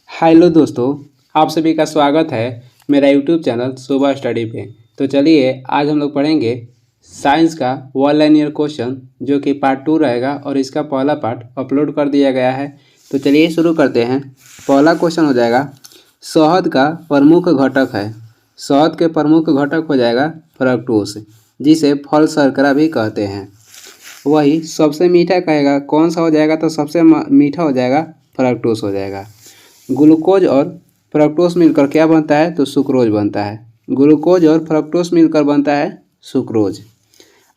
Hello दोस्तों, आप सभी का स्वागत है मेरा यूट्यूब चैनल सुबह स्टडी पे। तो चलिए आज हम लोग पढ़ेंगे साइंस का वन लाइनियर क्वेश्चन जो कि पार्ट 2 रहेगा और इसका पहला पार्ट अपलोड कर दिया गया है। तो चलिए शुरू करते हैं। पहला क्वेश्चन हो जाएगा, शहद का प्रमुख घटक है। शहद के प्रमुख घटक हो जाएगा फ्रक्टोज, जिसे फल शर्करा भी कहते हैं। वही सबसे मीठा कहेगा कौन सा हो जाएगा, तो सबसे मीठा हो जाएगा फ्रक्टोज हो जाएगा। ग्लूकोज और फ्रक्टोज मिलकर क्या बनता है, तो सुक्रोज बनता है। ग्लूकोज और फ्रक्टोज मिलकर बनता है सुक्रोज।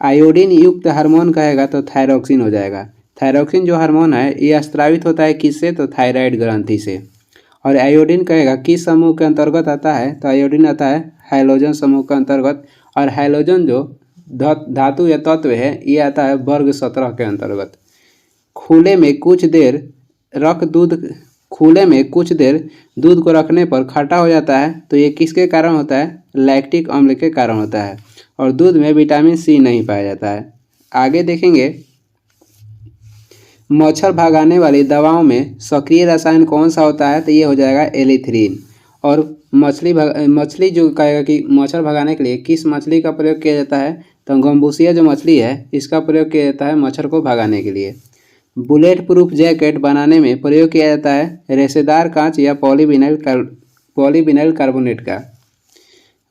आयोडीन युक्त हार्मोन कहेगा तो थायरोक्सिन हो जाएगा। थायरोक्सिन जो हार्मोन है ये स्रावित होता है किससे, तो थायराइड ग्रंथि से। और आयोडीन कहेगा किस समूह के अंतर्गत आता है, तो आयोडीन आता है हाइलोजन समूह के अंतर्गत। और हाइलोजन जो धातु या तत्व है ये आता है वर्ग 17 के अंतर्गत। खुले में कुछ देर दूध को रखने पर खट्टा हो जाता है, तो ये किसके कारण होता है, लैक्टिक अम्ल के कारण होता है। और दूध में विटामिन सी नहीं पाया जाता है। आगे देखेंगे, मच्छर भगाने वाली दवाओं में सक्रिय रसायन कौन सा होता है, तो ये हो जाएगा एलिथ्रीन। और मछली जो कहेगा कि मच्छर भगाने के लिए किस मछली का प्रयोग किया जाता है, तो गम्बूसिया जो मछली है इसका प्रयोग किया जाता है मच्छर को भगाने के लिए। बुलेट प्रूफ जैकेट बनाने में प्रयोग किया जाता है रेशेदार कांच या पॉलीविनाइल कार्बोनेट का।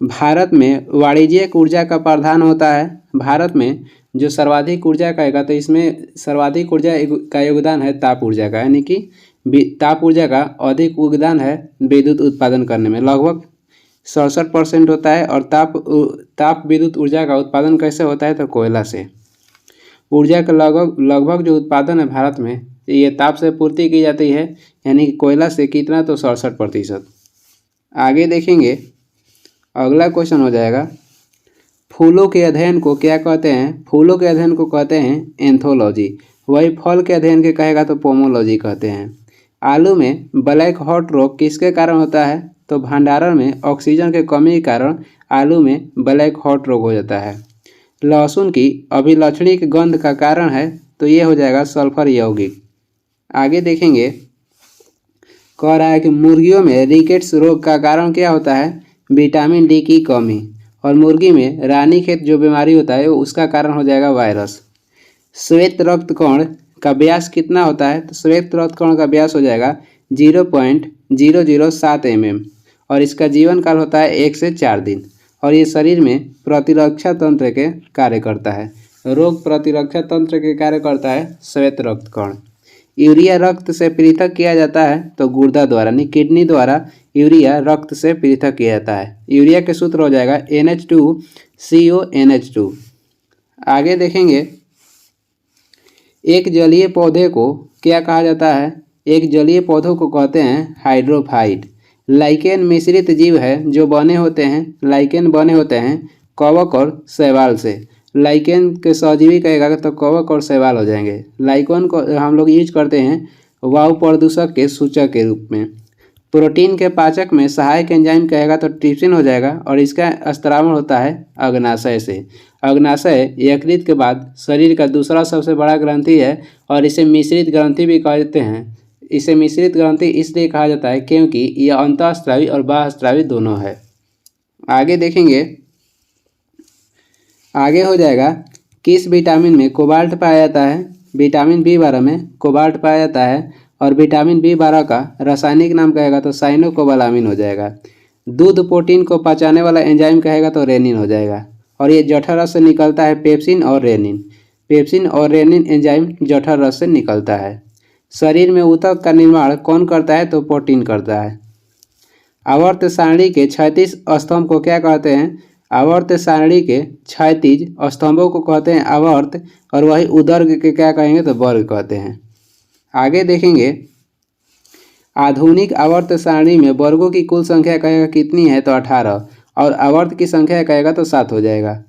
भारत में वाणिज्यिक ऊर्जा का प्रावधान होता है। भारत में जो सर्वाधिक ऊर्जा कहेगा तो इसमें सर्वाधिक ऊर्जा का योगदान है ताप ऊर्जा का, यानी कि ताप ऊर्जा का अधिक योगदान है विद्युत उत्पादन करने में, लगभग 67% होता है। और ताप विद्युत ऊर्जा का उत्पादन कैसे होता है, तो कोयला से। ऊर्जा का लगभग जो उत्पादन है भारत में ये ताप से पूर्ति की जाती है, यानी कि कोयला से कितना, तो 67%। आगे देखेंगे, अगला क्वेश्चन हो जाएगा, फूलों के अध्ययन को क्या कहते हैं। फूलों के अध्ययन को कहते हैं एंथोलॉजी। वही फल के अध्ययन के कहेगा तो पोमोलॉजी कहते हैं। आलू में ब्लैक हॉट रोग किसके कारण होता है, तो भंडारण में ऑक्सीजन के कमी के कारण आलू में ब्लैक हॉट रोग हो जाता है। लहसुन की अभिलक्षणिक गंध का कारण है, तो ये हो जाएगा सल्फर यौगिक। आगे देखेंगे, कह रहा है कि मुर्गियों में रिकेट्स रोग का कारण क्या होता है, विटामिन डी की कमी। और मुर्गी में रानीखेत जो बीमारी होता है उसका कारण हो जाएगा वायरस। श्वेत रक्त कण का व्यास कितना होता है, तो श्वेत रक्त कण का व्यास हो जाएगा 0.007 mm। और इसका जीवन काल होता है 1 से 4 दिन। और ये शरीर में प्रतिरक्षा तंत्र के कार्य करता है, रोग प्रतिरक्षा तंत्र के कार्य करता है श्वेत रक्त कण। यूरिया रक्त से पृथक किया जाता है, तो गुर्दा द्वारा नहीं किडनी द्वारा यूरिया रक्त से पृथक किया जाता है। यूरिया के सूत्र हो जाएगा NH2CONH2। आगे देखेंगे, एक जलीय पौधे को क्या कहा जाता है, एक जलीय पौधों को कहते हैं हाइड्रोफाइट। लाइकेन मिश्रित जीव है जो लाइकेन बने होते हैं कवक और शैवाल से। लाइकेन के सहजीवी कहेगा तो कवक और शैवाल हो जाएंगे। लाइकेन को हम लोग यूज करते हैं वायु प्रदूषक के सूचक के रूप में। प्रोटीन के पाचक में सहायक एंजाइम कहेगा तो ट्रिप्सिन हो जाएगा। और इसका स्त्रावण होता है अग्नाशय से। अग्नाशय यकृत के बाद शरीर का दूसरा सबसे बड़ा ग्रंथि है और इसे मिश्रित ग्रंथि भी कहते हैं। इसे मिश्रित ग्रंथि इसलिए कहा जाता है क्योंकि यह अंतःस्रावी और बाह्यस्रावी दोनों है। आगे देखेंगे, आगे हो जाएगा, किस विटामिन में कोबाल्ट पाया जाता है। विटामिन B12 में कोबाल्ट पाया जाता है। और विटामिन B12 का रासायनिक नाम कहेगा तो साइनोकोबालामिन हो जाएगा। दूध प्रोटीन को पचाने वाला एंजाइम कहेगा तो रेनिन हो जाएगा। और ये जठर रस से निकलता है पेप्सिन और रेनिन एंजाइम जठर रस से निकलता है। शरीर में ऊतक का निर्माण कौन करता है, तो प्रोटीन करता है। आवर्त सारणी के क्षैतिज स्तंभ को क्या कहते हैं, आवर्त सारणी के क्षैतिज स्तंभों को कहते हैं आवर्त। और वही उदर्ग के क्या कहेंगे, तो वर्ग कहते हैं। आगे देखेंगे, आधुनिक आवर्त सारणी में वर्गों की कुल संख्या कहेगा कितनी है, तो 18। और आवर्त की संख्या कहेगा तो 7 हो जाएगा।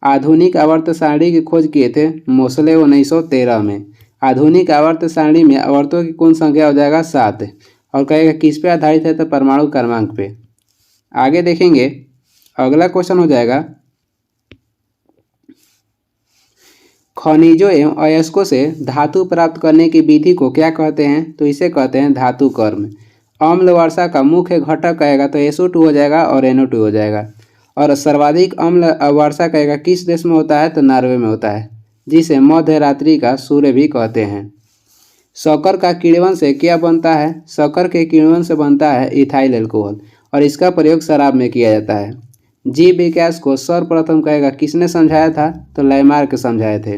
आधुनिक आवर्त सारणी की खोज किए थे मोसले 1913 में। आधुनिक आवर्त सारणी में आवर्तों की कुल संख्या हो जाएगा 7। और कहेगा किस पे आधारित है, तो परमाणु क्रमांक पे। आगे देखेंगे, अगला क्वेश्चन हो जाएगा, खनिजों एवं अयस्कों से धातु प्राप्त करने की विधि को क्या कहते हैं, तो इसे कहते हैं धातु कर्म। अम्ल वर्षा का मुख्य घटक कहेगा तो SO2 हो जाएगा और NO2 हो जाएगा। और सर्वाधिक अम्ल वर्षा कहेगा किस देश में होता है तो नॉर्वे में होता है, जिसे मध्य रात्रि का सूर्य भी कहते हैं। शक्कर का किण्वन से क्या बनता है? शक्कर के किण्वन से बनता है इथाइल अल्कोहल और इसका प्रयोग शराब में किया जाता है। जीव विकास को सर्वप्रथम कहेगा किसने समझाया था तो लैमार्क समझाए थे।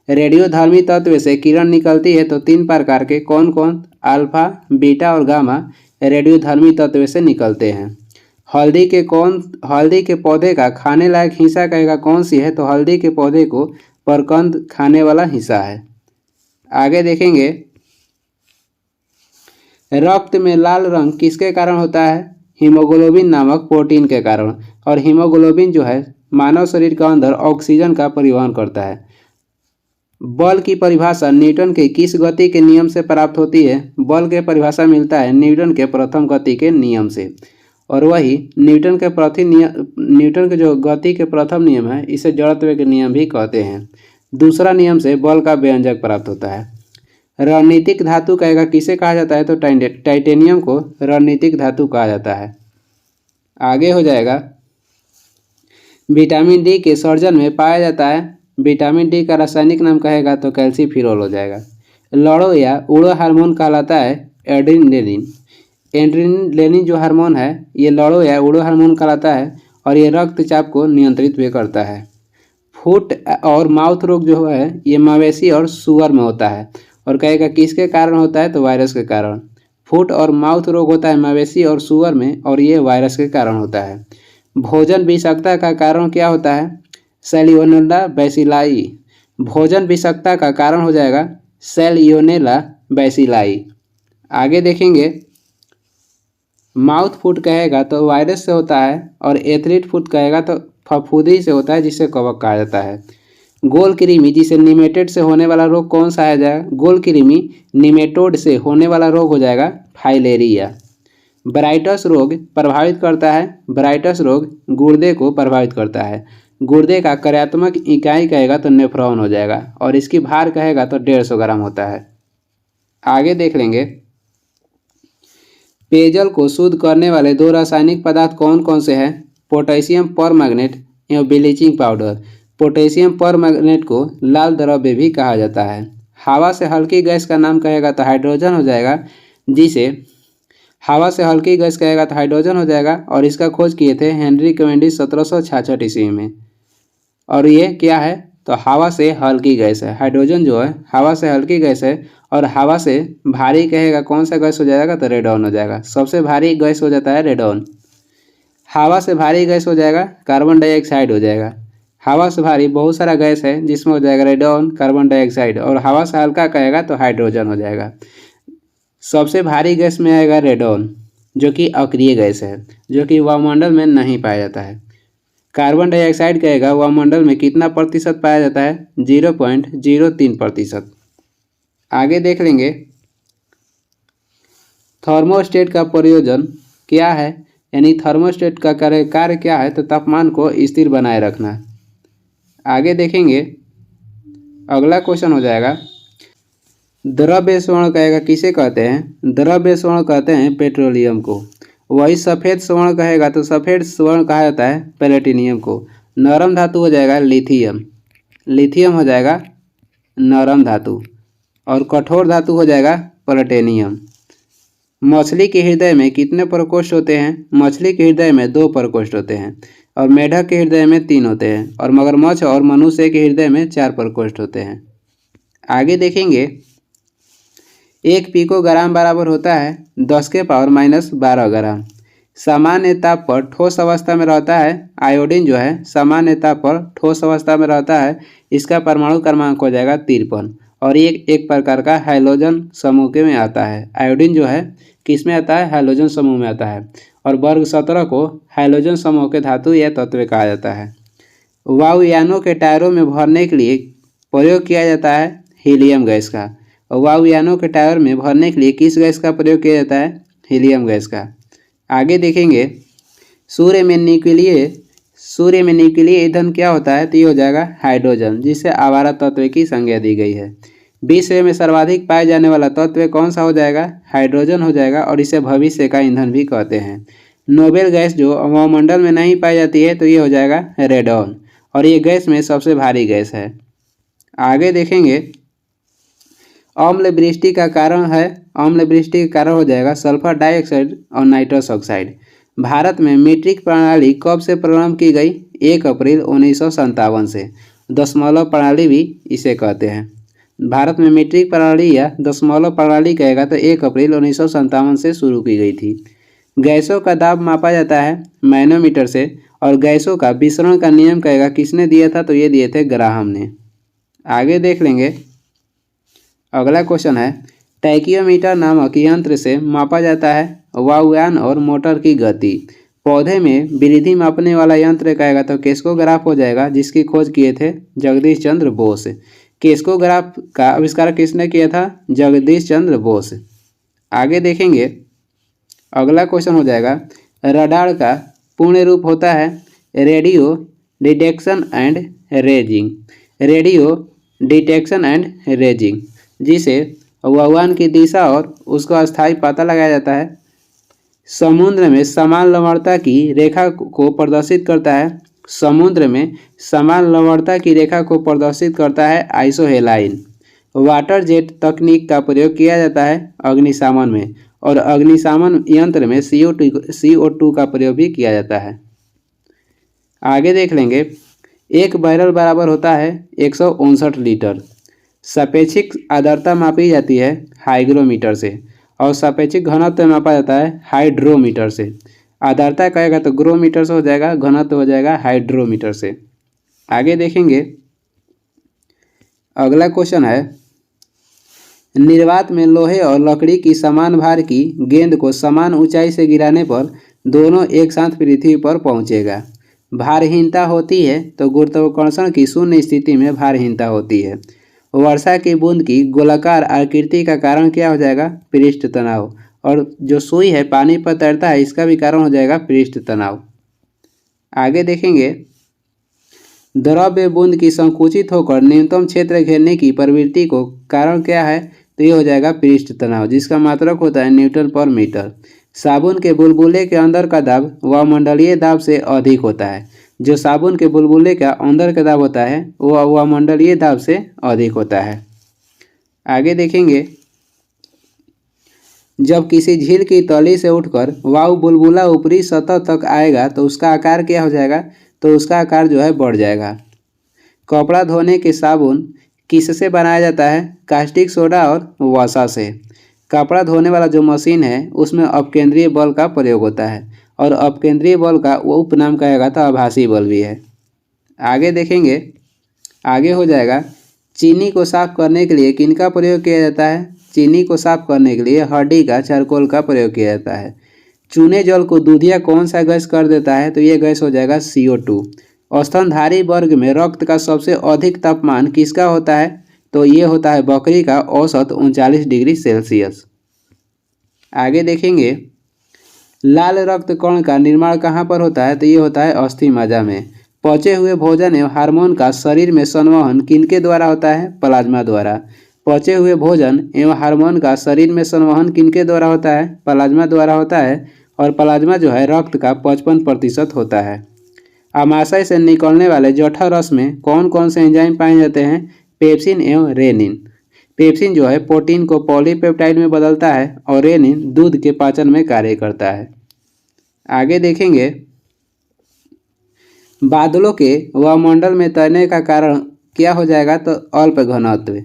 रेडियोधर्मी तत्व से किरण निकलती है तो 3 प्रकार के कौन कौन? अल्फा, बीटा और गामा रेडियोधर्मी तत्व से निकलते हैं। हल्दी के पौधे का खाने लायक हिस्सा कहेगा कौन सी है तो हल्दी के पौधे को परकंद खाने वाला हिस्सा है। आगे देखेंगे, रक्त में लाल रंग किसके कारण होता है? हीमोग्लोबिन नामक प्रोटीन के कारण। और हीमोग्लोबिन जो है मानव शरीर के अंदर ऑक्सीजन का परिवहन करता है। बल की परिभाषा न्यूटन के किस गति के नियम से प्राप्त होती है? बल के परिभाषा मिलता है न्यूटन के प्रथम गति के नियम से। और वही न्यूटन के जो गति के प्रथम नियम है इसे जड़त्व के नियम भी कहते हैं। दूसरा नियम से बल का व्यंजक प्राप्त होता है। रणनीतिक धातु कहेगा किसे कहा जाता है तो टाइटेनियम को रणनीतिक धातु कहा जाता है। आगे हो जाएगा, विटामिन डी के सर्जन में पाया जाता है। विटामिन डी का रासायनिक नाम कहेगा तो कैल्सीफिरोल हो जाएगा। लड़ो या उड़ो हार्मोन कहलाता है एड्रेनलिन। एड्रेनलिन जो हार्मोन है ये लड़ो या उड़ो हार्मोन कहलाता है और ये रक्तचाप को नियंत्रित भी करता है। फुट और माउथ रोग जो है ये मवेशी और सुअर में होता है और कहेगा किसके कारण होता है तो वायरस के कारण। फुट और माउथ रोग होता है मवेशी और सुअर में और ये वायरस के कारण होता है। भोजन विषाक्तता का कारण क्या होता है? Salmonella bacilli. भोजन विषाक्तता का कारण हो जाएगा सैल्मोनेला बैसिलाई। आगे देखेंगे, माउथ फूट कहेगा तो वायरस से होता है और एथलीट फूट कहेगा तो फफूंदी से होता है जिसे कवक कहा जाता है। गोल कृमि जिसे निमेटोड से होने वाला रोग कौन सा आ जाएगा? गोल कृमि निमेटोड से होने वाला रोग हो जाएगा फाइलेरिया। ब्राइटस रोग प्रभावित करता है। ब्राइटस रोग गुर्दे को प्रभावित करता है। गुर्दे का कार्यात्मक इकाई कहेगा तो नेफ्रॉन हो जाएगा और इसकी भार कहेगा तो 150 ग्राम होता है। आगे देख लेंगे, पेयजल को शुद्ध करने वाले 2 रासायनिक पदार्थ कौन कौन से हैं? पोटेशियम परमैंगनेट एवं ब्लीचिंग पाउडर। पोटेशियम परमैंगनेट को लाल द्रव्य भी कहा जाता है। हवा से हल्की गैस का नाम कहेगा तो हाइड्रोजन हो जाएगा, जिसे हवा से हल्की गैस कहेगा तो हाइड्रोजन हो जाएगा और इसका खोज किए थे हेनरी कैवेंडिश 1766 ईस्वी में। और ये क्या है तो हवा से हल्की गैस है। हाइड्रोजन जो है हवा से हल्की गैस है और हवा से भारी कहेगा कौन सा गैस हो जाएगा तो रेडॉन हो जाएगा। सबसे भारी गैस हो जाता है रेडॉन। हवा से भारी गैस हो जाएगा कार्बन डाइऑक्साइड हो जाएगा। हवा से भारी बहुत सारा गैस है जिसमें हो जाएगा रेडॉन, कार्बन डाइऑक्साइड और हवा से हल्का कहेगा तो हाइड्रोजन हो जाएगा। सबसे भारी गैस में आएगा रेडॉन जो कि अक्रिय गैस है, जो कि वायुमंडल में नहीं पाया जाता है। कार्बन डाइऑक्साइड कहेगा वायुमंडल में कितना प्रतिशत पाया जाता है? 0.03%। आगे देख लेंगे, थर्मोस्टेट का प्रयोजन क्या है? यानी थर्मोस्टेट का कार्य क्या है तो तापमान को स्थिर बनाए रखना। आगे देखेंगे, अगला क्वेश्चन हो जाएगा, द्रव्य स्वर्ण कहेगा किसे कहते हैं? द्रव्य स्वर्ण कहते हैं पेट्रोलियम को। वही सफ़ेद स्वर्ण कहेगा तो सफ़ेद स्वर्ण कहा जाता है प्लेटिनियम को। नरम धातु हो जाएगा लिथियम। लिथियम हो जाएगा नरम धातु और कठोर धातु हो जाएगा प्लेटिनियम। मछली के हृदय में कितने प्रकोष्ठ होते हैं? मछली के हृदय में 2 प्रकोष्ठ होते हैं और मेढक के हृदय में 3 होते हैं और मगरमच्छ और मनुष्य के हृदय में 4 प्रकोष्ठ होते हैं। आगे देखेंगे, 1 पिकोग्राम बराबर होता है 10⁻⁻12 ग्राम। सामान्य ताप पर ठोस अवस्था में रहता है। आयोडीन जो है सामान्य ताप पर ठोस अवस्था में रहता है। इसका परमाणु क्रमांक हो जाएगा 53 और ये एक प्रकार का हाइड्रोजन समूह के में आता है। आयोडीन जो है किस में आता है? हाइड्रोजन समूह में आता है और वर्ग 17 को हाइड्रोजन समूह के धातु या तत्व कहा जाता है। वायुयानों के टायरों में भरने के लिए प्रयोग किया जाता है हीलियम गैस का। वायुयानों के टायर में भरने के लिए किस गैस का प्रयोग किया जाता है? हीलियम गैस का। आगे देखेंगे, सूर्य में न्यूक्लियर ईंधन क्या होता है तो ये हो जाएगा हाइड्रोजन, जिसे आवारा तत्व की संज्ञा दी गई है। विश्व में सर्वाधिक पाए जाने वाला तत्व कौन सा हो जाएगा? हाइड्रोजन हो जाएगा, और इसे भविष्य का ईंधन भी कहते हैं। नोबेल गैस जो वायुमंडल में नहीं पाई जाती है तो ये हो जाएगा रेडॉन, और ये गैस में सबसे भारी गैस है। आगे देखेंगे, अम्ल वृष्टि का कारण है, अम्ल वृष्टि का कारण हो जाएगा सल्फर डाइऑक्साइड और नाइट्रस ऑक्साइड। भारत में मीट्रिक प्रणाली कब से प्रारंभ की गई? 1 अप्रैल 1957 से। दशमलव प्रणाली भी इसे कहते हैं। भारत में मीट्रिक प्रणाली या दशमलव प्रणाली कहेगा तो 1 अप्रैल 1957 से शुरू की गई थी। गैसों का दाब मापा जाता है मैनोमीटर से, और गैसों का विसरण का नियम कहेगा किसने दिया था? तो ये दिए थे ग्राहम ने। आगे देख लेंगे, अगला क्वेश्चन है, टैकियोमीटर नामक यंत्र से मापा जाता है वायुयान और मोटर की गति। पौधे में वृद्धि मापने वाला यंत्र कहेगा तो केस्कोग्राफ हो जाएगा, जिसकी खोज किए थे जगदीश चंद्र बोस। केस्कोग्राफ का आविष्कार किसने किया था? जगदीश चंद्र बोस। आगे देखेंगे, अगला क्वेश्चन हो जाएगा, रडार का पूर्ण रूप होता है radio detection and raising. Radio detection and raising, जिसे वायुयान की दिशा और उसका स्थायी पता लगाया जाता है। समुद्र में समान लवणता की रेखा को प्रदर्शित करता है। समुद्र में समान लवणता की रेखा को प्रदर्शित करता है आइसोहेलाइन। वाटर जेट तकनीक का प्रयोग किया जाता है अग्निशमन में, और अग्निशमन यंत्र में CO2 का प्रयोग भी किया जाता है। आगे देख लेंगे, एक बैरल बराबर होता है 159 लीटर। सापेक्षिक आर्द्रता मापी जाती है हाइग्रोमीटर से, और सापेक्षिक घनत्व मापा जाता है हाइड्रोमीटर से। आर्द्रता कहेगा तो ग्रोमीटर से हो जाएगा, घनत्व हो जाएगा हाइड्रोमीटर से। आगे देखेंगे, अगला क्वेश्चन है, निर्वात में लोहे और लकड़ी की समान भार की गेंद को समान ऊंचाई से गिराने पर दोनों एक साथ पृथ्वी पर पहुंचेगा। भारहीनता होती है तो गुरुत्वाकर्षण की शून्य स्थिति में भारहीनता होती है। वर्षा की बूंद की गोलाकार आकृति का कारण क्या हो जाएगा? पृष्ठ तनाव। और जो सुई है पानी पर तैरता है, इसका भी कारण हो जाएगा पृष्ठ तनाव। आगे देखेंगे, द्रव्य बूंद की संकुचित होकर न्यूनतम क्षेत्र घेरने की प्रवृत्ति को कारण क्या है? तो ये हो जाएगा पृष्ठ तनाव, जिसका मात्रक होता है न्यूटन पर मीटर। साबुन के बुलबुले के अंदर का दाब वायुमंडलीय दाब से अधिक होता है। जो साबुन के बुलबुले का अंदर का दाब होता है वह वायुमंडलीय दाब से अधिक होता है। आगे देखेंगे, जब किसी झील की तली से उठकर वायु बुलबुला ऊपरी सतह तक आएगा तो उसका आकार क्या हो जाएगा? तो उसका आकार जो है बढ़ जाएगा। कपड़ा धोने के साबुन किससे बनाया जाता है? कास्टिक सोडा और वसा से। कपड़ा धोने वाला जो मशीन है उसमें अपकेंद्रीय बल का प्रयोग होता है, और अपकेंद्रीय बल का वो उपनाम कहेगा तो आभासी बल भी है। आगे देखेंगे, आगे हो जाएगा, चीनी को साफ करने के लिए किनका प्रयोग किया जाता है? चीनी को साफ करने के लिए हड्डी का चारकोल का प्रयोग किया जाता है। चूने जल को दूधिया कौन सा गैस कर देता है? तो ये गैस हो जाएगा CO2। स्तनधारी वर्ग में रक्त का सबसे अधिक तापमान किसका होता है? तो ये होता है बकरी का, औसत 39 डिग्री सेल्सियस। आगे देखेंगे, लाल रक्त कण का निर्माण कहाँ पर होता है? तो ये होता है अस्थि मज्जा में। पचे हुए भोजन एवं हार्मोन का शरीर में संवहन किनके द्वारा होता है? प्लाज्मा द्वारा। पचे हुए भोजन एवं हार्मोन का शरीर में संवहन किनके द्वारा होता है? प्लाज्मा द्वारा होता है, और प्लाज्मा जो है रक्त का 55% होता है। आमाशय से निकलने वाले जठर रस में कौन कौन से एंजाइम पाए जाते हैं? पेप्सिन एवं रेनिन। पेप्सिन जो है प्रोटीन को पॉलीपेप्टाइड में बदलता है, और रेनिन दूध के पाचन में कार्य करता है। आगे देखेंगे, बादलों के वायुमंडल में तैरने का कारण क्या हो जाएगा? तो अल्प घनत्व।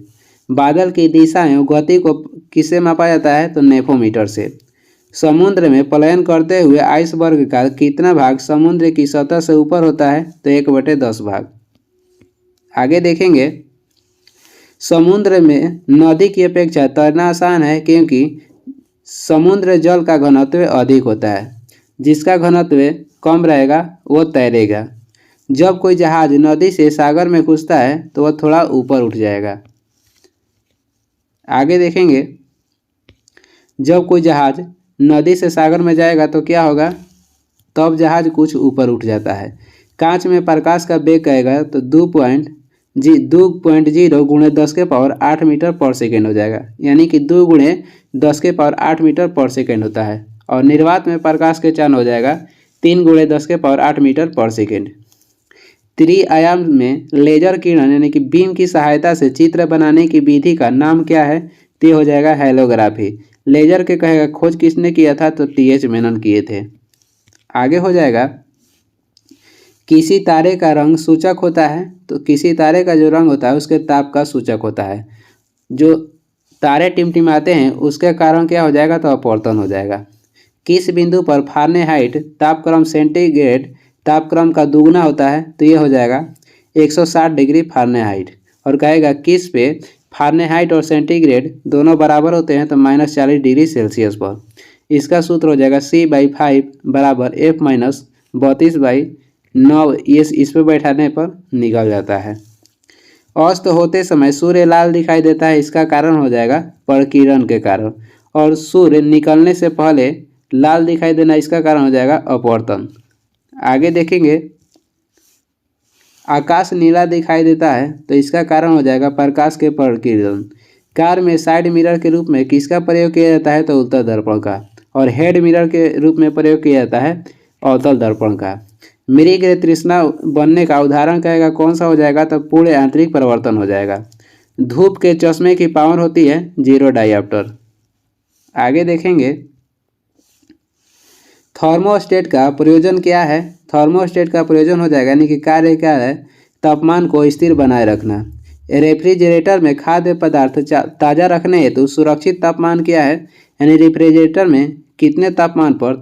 बादल की दिशा एवं गति को किससे मापा जाता है? तो नेफोमीटर से। समुद्र में पलायन करते हुए आइसबर्ग का कितना भाग समुद्र की सतह से ऊपर होता है? तो 1/10 भाग। आगे देखेंगे, समुद्र में नदी की अपेक्षा तैरना आसान है क्योंकि समुद्र जल का घनत्व अधिक होता है। जिसका घनत्व कम रहेगा वो तैरेगा। जब कोई जहाज नदी से सागर में घुसता है तो वह थोड़ा ऊपर उठ जाएगा। आगे देखेंगे, जब कोई जहाज नदी से सागर में जाएगा तो क्या होगा? तब जहाज कुछ ऊपर उठ जाता है। कांच में प्रकाश का वेग कहेगा तो 2.2 2.0 गुणे 10 के पावर 8 मीटर पर सेकेंड हो जाएगा, यानी कि 2 गुणे 10 के पावर 8 मीटर पर सेकेंड होता है। और निर्वात में प्रकाश के चरण हो जाएगा 3 गुणे 10 के पावर 8 मीटर पर सेकेंड। त्रिआयाम में लेजर किरण यानी कि बीम की सहायता से चित्र बनाने की विधि का नाम क्या है? तो हो जाएगा हेलोग्राफी। लेजर के कहेगा खोज किसने किया था? तो TH मेनन किए थे। आगे हो जाएगा किसी तारे का रंग सूचक होता है, तो किसी तारे का जो रंग होता है उसके ताप का सूचक होता है। जो तारे टिमटिमाते हैं उसके कारण क्या हो जाएगा? तो अपवर्तन हो जाएगा। किस बिंदु पर फारेनहाइट तापक्रम सेंटीग्रेड तापक्रम का दुगुना होता है? तो ये हो जाएगा 160 डिग्री फारेनहाइट। और कहेगा किस पे फारेनहाइट और सेंटीग्रेड दोनों बराबर होते हैं? तो -40 डिग्री सेल्सियस पर। इसका सूत्र हो जाएगा C/5 बराबर F - 32/9। ये इस पे बैठाने पर निकल जाता है। अस्त होते समय सूर्य लाल दिखाई देता है, इसका कारण हो जाएगा प्रकीर्णन के कारण। और सूर्य निकलने से पहले लाल दिखाई देना, इसका कारण हो जाएगा अपवर्तन। आगे देखेंगे आकाश नीला दिखाई देता है, तो इसका कारण हो जाएगा प्रकाश के प्रकीर्णन। कार में साइड मिरर के रूप में किसका प्रयोग किया जाता है? तो उत्तल दर्पण का। और हेड मिरर के रूप में प्रयोग किया जाता है अवतल दर्पण का। मृग तृष्णा बनने का उदाहरण कहेगा कौन सा हो जाएगा? तो पूर्ण आंतरिक परिवर्तन हो जाएगा। धूप के चश्मे की पावर होती है 0 डायोप्टर। आगे देखेंगे थर्मोस्टेट का प्रयोजन क्या है? थर्मोस्टेट का प्रयोजन हो जाएगा यानी कि कार्य क्या है? तापमान को स्थिर बनाए रखना। रेफ्रिजरेटर में खाद्य पदार्थ ताज़ा रखने हेतु सुरक्षित तापमान क्या है? यानी रेफ्रिजरेटर में कितने तापमान पर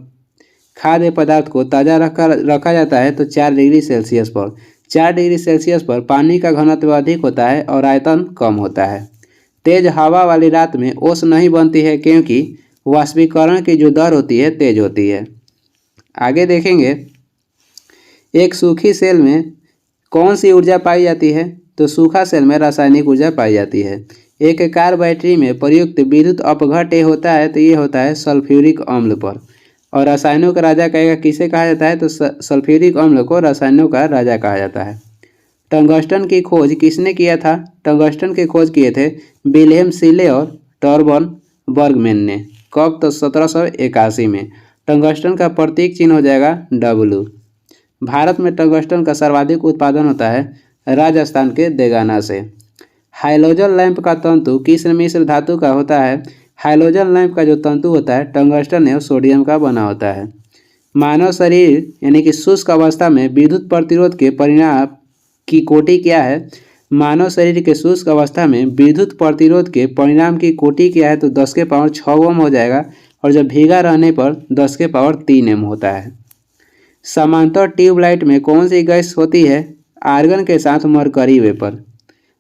खाद्य पदार्थ को ताज़ा रखा जाता है? तो 4 डिग्री सेल्सियस पर। 4 डिग्री सेल्सियस पर पानी का घनत्व अधिक होता है और आयतन कम होता है। तेज हवा वाली रात में ओस नहीं बनती है क्योंकि वाष्पीकरण की जो दर होती है तेज होती है। आगे देखेंगे एक सूखी सेल में कौन सी ऊर्जा पाई जाती है? तो सूखा सेल में रासायनिक ऊर्जा पाई जाती है। एक कार बैटरी में प्रयुक्त विद्युत अपघट्य होता है, तो ये होता है सल्फ्यूरिक अम्ल पर। और रसायनों का राजा कहेगा किसे कहा जाता है? तो सल्फ्यूरिक अम्ल को रसायनों का राजा कहा जाता है। टंगस्टन की खोज किसने किया था? टंगस्टन की खोज किए थे विल्हेम सीले और टॉर्बन बर्गमैन ने। कब? तो 1781 में। टंगस्टन का प्रतीक चिन्ह हो जाएगा W। भारत में टंगस्टन का सर्वाधिक उत्पादन होता है राजस्थान के देगाना से। हाइलोजन लैंप का तंतु किस मिश्र धातु का होता है? हाइलोजन लैंप का जो तंतु होता है टंगस्टन और सोडियम का बना होता है। मानव शरीर यानी कि शुष्क अवस्था में विद्युत प्रतिरोध के परिणाम की कोटि क्या है? मानव शरीर के शुष्क अवस्था में विद्युत प्रतिरोध के परिणाम की कोटि क्या है? तो 10 के पावर 6 ओम हो जाएगा। और जब भीगा रहने पर 10 के पावर 3 एम होता है। समांतर ट्यूबलाइट में कौन सी गैस होती है? आर्गन के साथ मरकरी वेपर।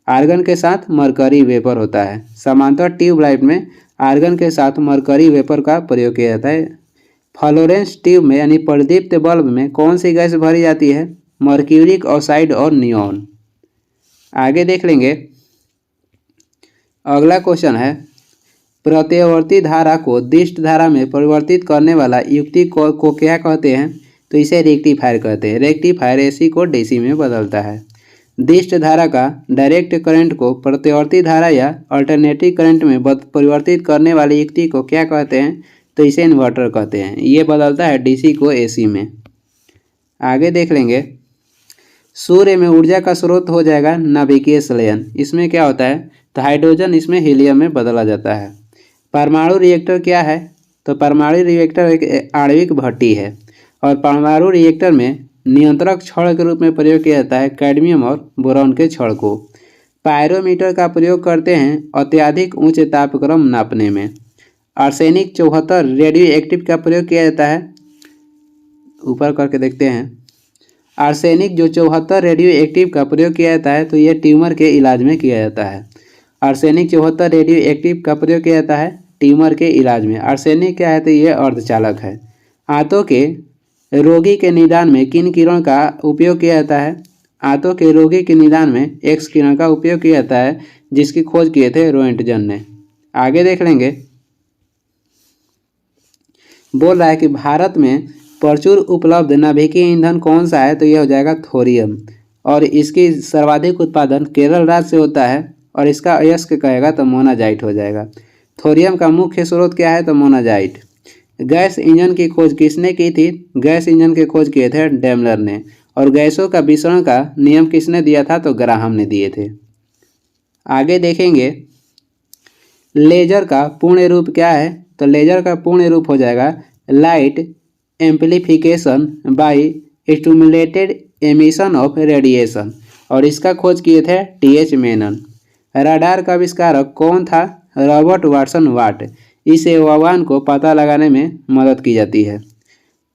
आर्गन के साथ मरकरी वेपर होता है। समांतर ट्यूबलाइट में आर्गन के साथ मरकरी वेपर का प्रयोग किया जाता है। फ्लोरेंस ट्यूब में यानी प्रदीप्त बल्ब में कौन सी गैस भरी जाती है? मर्क्यूरिक ऑक्साइड और नियॉन। आगे देख लेंगे अगला क्वेश्चन है प्रत्यवर्ती धारा को दिष्ट धारा में परिवर्तित करने वाला युक्ति को क्या कहते हैं? तो इसे रेक्टिफायर कहते हैं। रेक्टिफायर AC को DC में बदलता है। दिष्ट धारा का डायरेक्ट करंट को प्रत्यवर्ती धारा या अल्टरनेटिव करंट में परिवर्तित करने वाली युक्ति को क्या कहते हैं? तो इसे इन्वर्टर कहते हैं। ये बदलता है DC को AC में। आगे देख लेंगे सूर्य में ऊर्जा का स्रोत हो जाएगा नाभिकीय संलयन। इसमें क्या होता है? तो हाइड्रोजन इसमें हीलियम में बदला जाता है। परमाणु रिएक्टर क्या है? तो परमाणु रिएक्टर एक आणविक भट्टी है। और परमाणु रिएक्टर में नियंत्रक छड़ के रूप में प्रयोग किया जाता है कैडमियम और बोरॉन के छड़ को। पायरोमीटर का प्रयोग करते हैं अत्यधिक ऊंचे तापक्रम नापने में। आर्सेनिक 74 रेडियो एक्टिव का प्रयोग किया जाता है। ऊपर करके देखते हैं आर्सेनिक जो 74 रेडियो एक्टिव का प्रयोग किया जाता है, तो ये ट्यूमर के इलाज में किया जाता है। आर्सेनिक 74 रेडियो एक्टिव का प्रयोग किया जाता है ट्यूमर के इलाज में। आर्सेनिक क्या है? तो ये अर्धचालक है। आंतों के रोगी के निदान में किन किरण का उपयोग किया जाता है? आंतों के रोगी के निदान में एक्स किरण का उपयोग किया जाता है, जिसकी खोज किए थे रोएंटजन ने। आगे देख लेंगे बोल रहा है कि भारत में प्रचुर उपलब्ध नाभिकीय ईंधन कौन सा है? तो यह हो जाएगा थोरियम। और इसकी सर्वाधिक उत्पादन केरल राज्य से होता है और इसका अयस्क कहेगा तो मोनाजाइट हो जाएगा। थोरियम का मुख्य स्रोत क्या है तो मोनाजाइट। गैस इंजन की खोज किसने की थी? गैस इंजन की खोज किए थे डेमलर ने। और गैसों का विसरण का नियम किसने दिया था तो ग्राहम ने दिए थे। आगे देखेंगे लेजर का पूर्ण रूप क्या है तो लेजर का पूर्ण रूप हो जाएगा light amplification by stimulated emission of radiation और इसका खोज किए थे टी.एच. मेनन। रडार का आविष्कारक कौन था? रॉबर्ट वाटसन वाट। इससे वाहन को पता लगाने में मदद की जाती है।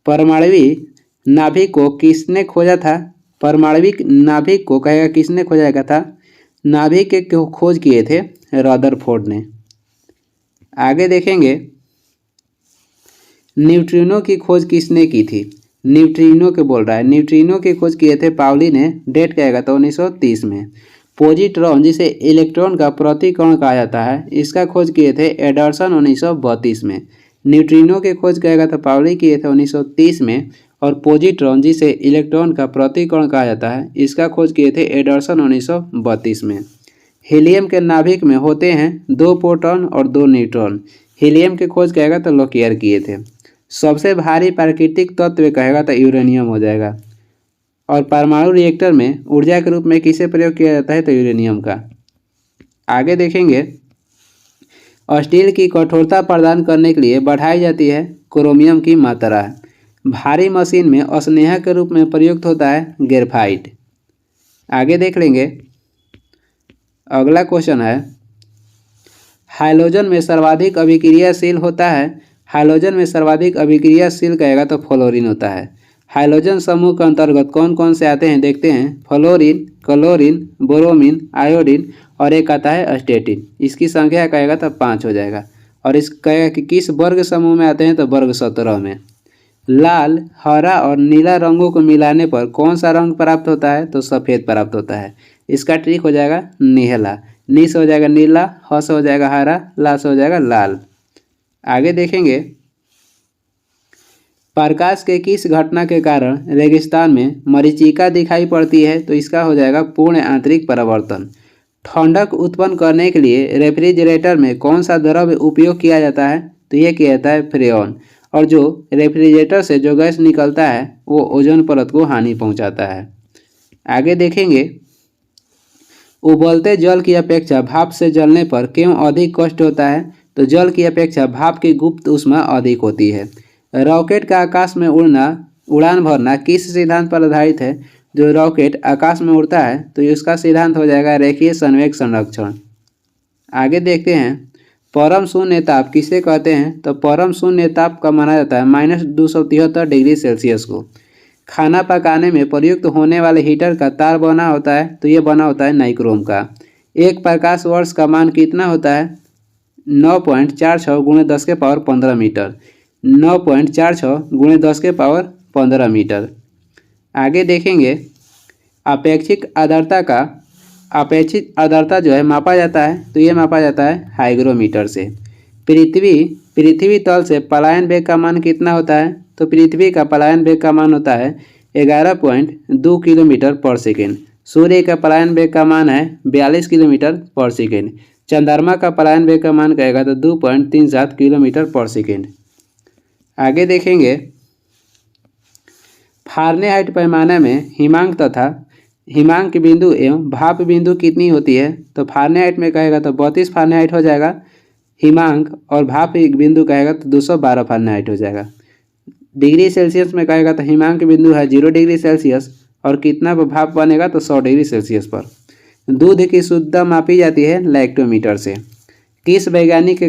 परमाणविक नाभिक को किसने खोजा था? परमाणविक नाभिक को कहेगा किसने खोजा था? नाभिक के खोज किए थे रदरफोर्ड ने। आगे देखेंगे न्यूट्रिनो की खोज किसने की थी? न्यूट्रिनो के बोल रहा है। न्यूट्रिनो की खोज किए थे पाउली ने। डेट क्या आएगा तो 1930 में। पॉजिट्रॉन जिसे इलेक्ट्रॉन का प्रतिकण कहा जाता है इसका खोज किए थे एडर्सन 1932 में। न्यूट्रिनो की खोज कहेगा तो पाउली किए थे 1930 में और पॉजिट्रॉन जिसे इलेक्ट्रॉन का प्रतिकण कहा जाता है इसका खोज किए थे एडर्सन 1932 में। हीलियम के नाभिक में होते हैं 2 प्रोटॉन और 2 न्यूट्रॉन। हीलियम की खोज कहेगा तो लोकियर किए थे। सबसे भारी प्राकृतिक तत्व कहेगा तो यूरेनियम हो जाएगा। और परमाणु रिएक्टर में ऊर्जा के रूप में किसे प्रयोग किया जाता है तो यूरेनियम का। आगे देखेंगे स्टील की कठोरता प्रदान करने के लिए बढ़ाई जाती है क्रोमियम की मात्रा। भारी मशीन में स्नेहा के रूप में प्रयुक्त होता है ग्रेफाइट। आगे देख लेंगे अगला क्वेश्चन है हाइड्रोजन में सर्वाधिक अभिक्रियाशील होता है। हाइड्रोजन में सर्वाधिक अभिक्रियाशील कहेगा तो फ्लोरीन होता है। हाइड्रोजन समूह के अंतर्गत कौन कौन से आते हैं देखते हैं। फ्लोरीन, क्लोरीन, ब्रोमीन, आयोडीन और एक आता है अस्टेटिन। इसकी संख्या कहेगा तो 5 हो जाएगा। और इस कहेगा कि किस वर्ग समूह में आते हैं तो वर्ग 17 में। लाल, हरा और नीला रंगों को मिलाने पर कौन सा रंग प्राप्त होता है तो सफ़ेद प्राप्त होता है। इसका ट्रिक हो जाएगा नीला। नी से हो जाएगा नीला, ह से हो जाएगा हरा, ला से हो जाएगा लाल। आगे देखेंगे प्रकाश के किस घटना के कारण रेगिस्तान में मरीचिका दिखाई पड़ती है तो इसका हो जाएगा पूर्ण आंतरिक परावर्तन। ठंडक उत्पन्न करने के लिए रेफ्रिजरेटर में कौन सा द्रव्य उपयोग किया जाता है तो ये किया जाता है फ्रेऑन। और जो रेफ्रिजरेटर से जो गैस निकलता है वो ओजोन परत को हानि पहुंचाता है। आगे देखेंगे उबलते जल की अपेक्षा भाप से जलने पर क्यों अधिक कष्ट होता है तो जल की अपेक्षा भाप की गुप्त ऊष्मा अधिक होती है। रॉकेट का आकाश में उड़ान भरना किस सिद्धांत पर आधारित है? जो रॉकेट आकाश में उड़ता है तो इसका सिद्धांत हो जाएगा रेखीय संवेग संरक्षण। आगे देखते हैं परम शून्य ताप किसे कहते हैं तो परम शून्य ताप का माना जाता है -273 डिग्री सेल्सियस को। खाना पकाने में प्रयुक्त होने वाले हीटर का तार बना होता है तो ये बना होता है नाइक्रोम का। एक प्रकाश वर्ष का मान कितना होता है 9.46 × 10⁻15 मीटर। 9.46 × 10⁻15 मीटर। आगे देखेंगे अपेक्षित आर्द्रता जो है मापा जाता है तो ये मापा जाता है हाइग्रोमीटर से। पृथ्वी तल से पलायन वेग का मान कितना होता है तो पृथ्वी का पलायन वेग का मान होता है 11.2 किलोमीटर पर सेकेंड। सूर्य का पलायन वेग का मान है 42 किलोमीटर पर सेकेंड। चंद्रमा का पलायन वेग का मान कहेगा तो 2.37 किलोमीटर पर सेकेंड। आगे देखेंगे फारेनहाइट पैमाने में हिमांक बिंदु एवं भाप बिंदु कितनी होती है तो फारेनहाइट में कहेगा तो 32 फारेनहाइट हो जाएगा हिमांक और भाप बिंदु कहेगा तो 212 फारेनहाइट हो जाएगा। डिग्री सेल्सियस में कहेगा तो हिमांक बिंदु है 0 डिग्री सेल्सियस और कितना पर भाप बनेगा तो 100 डिग्री सेल्सियस पर। दूध की शुद्धता मापी जाती है लैक्टोमीटर से। किस वैज्ञानिक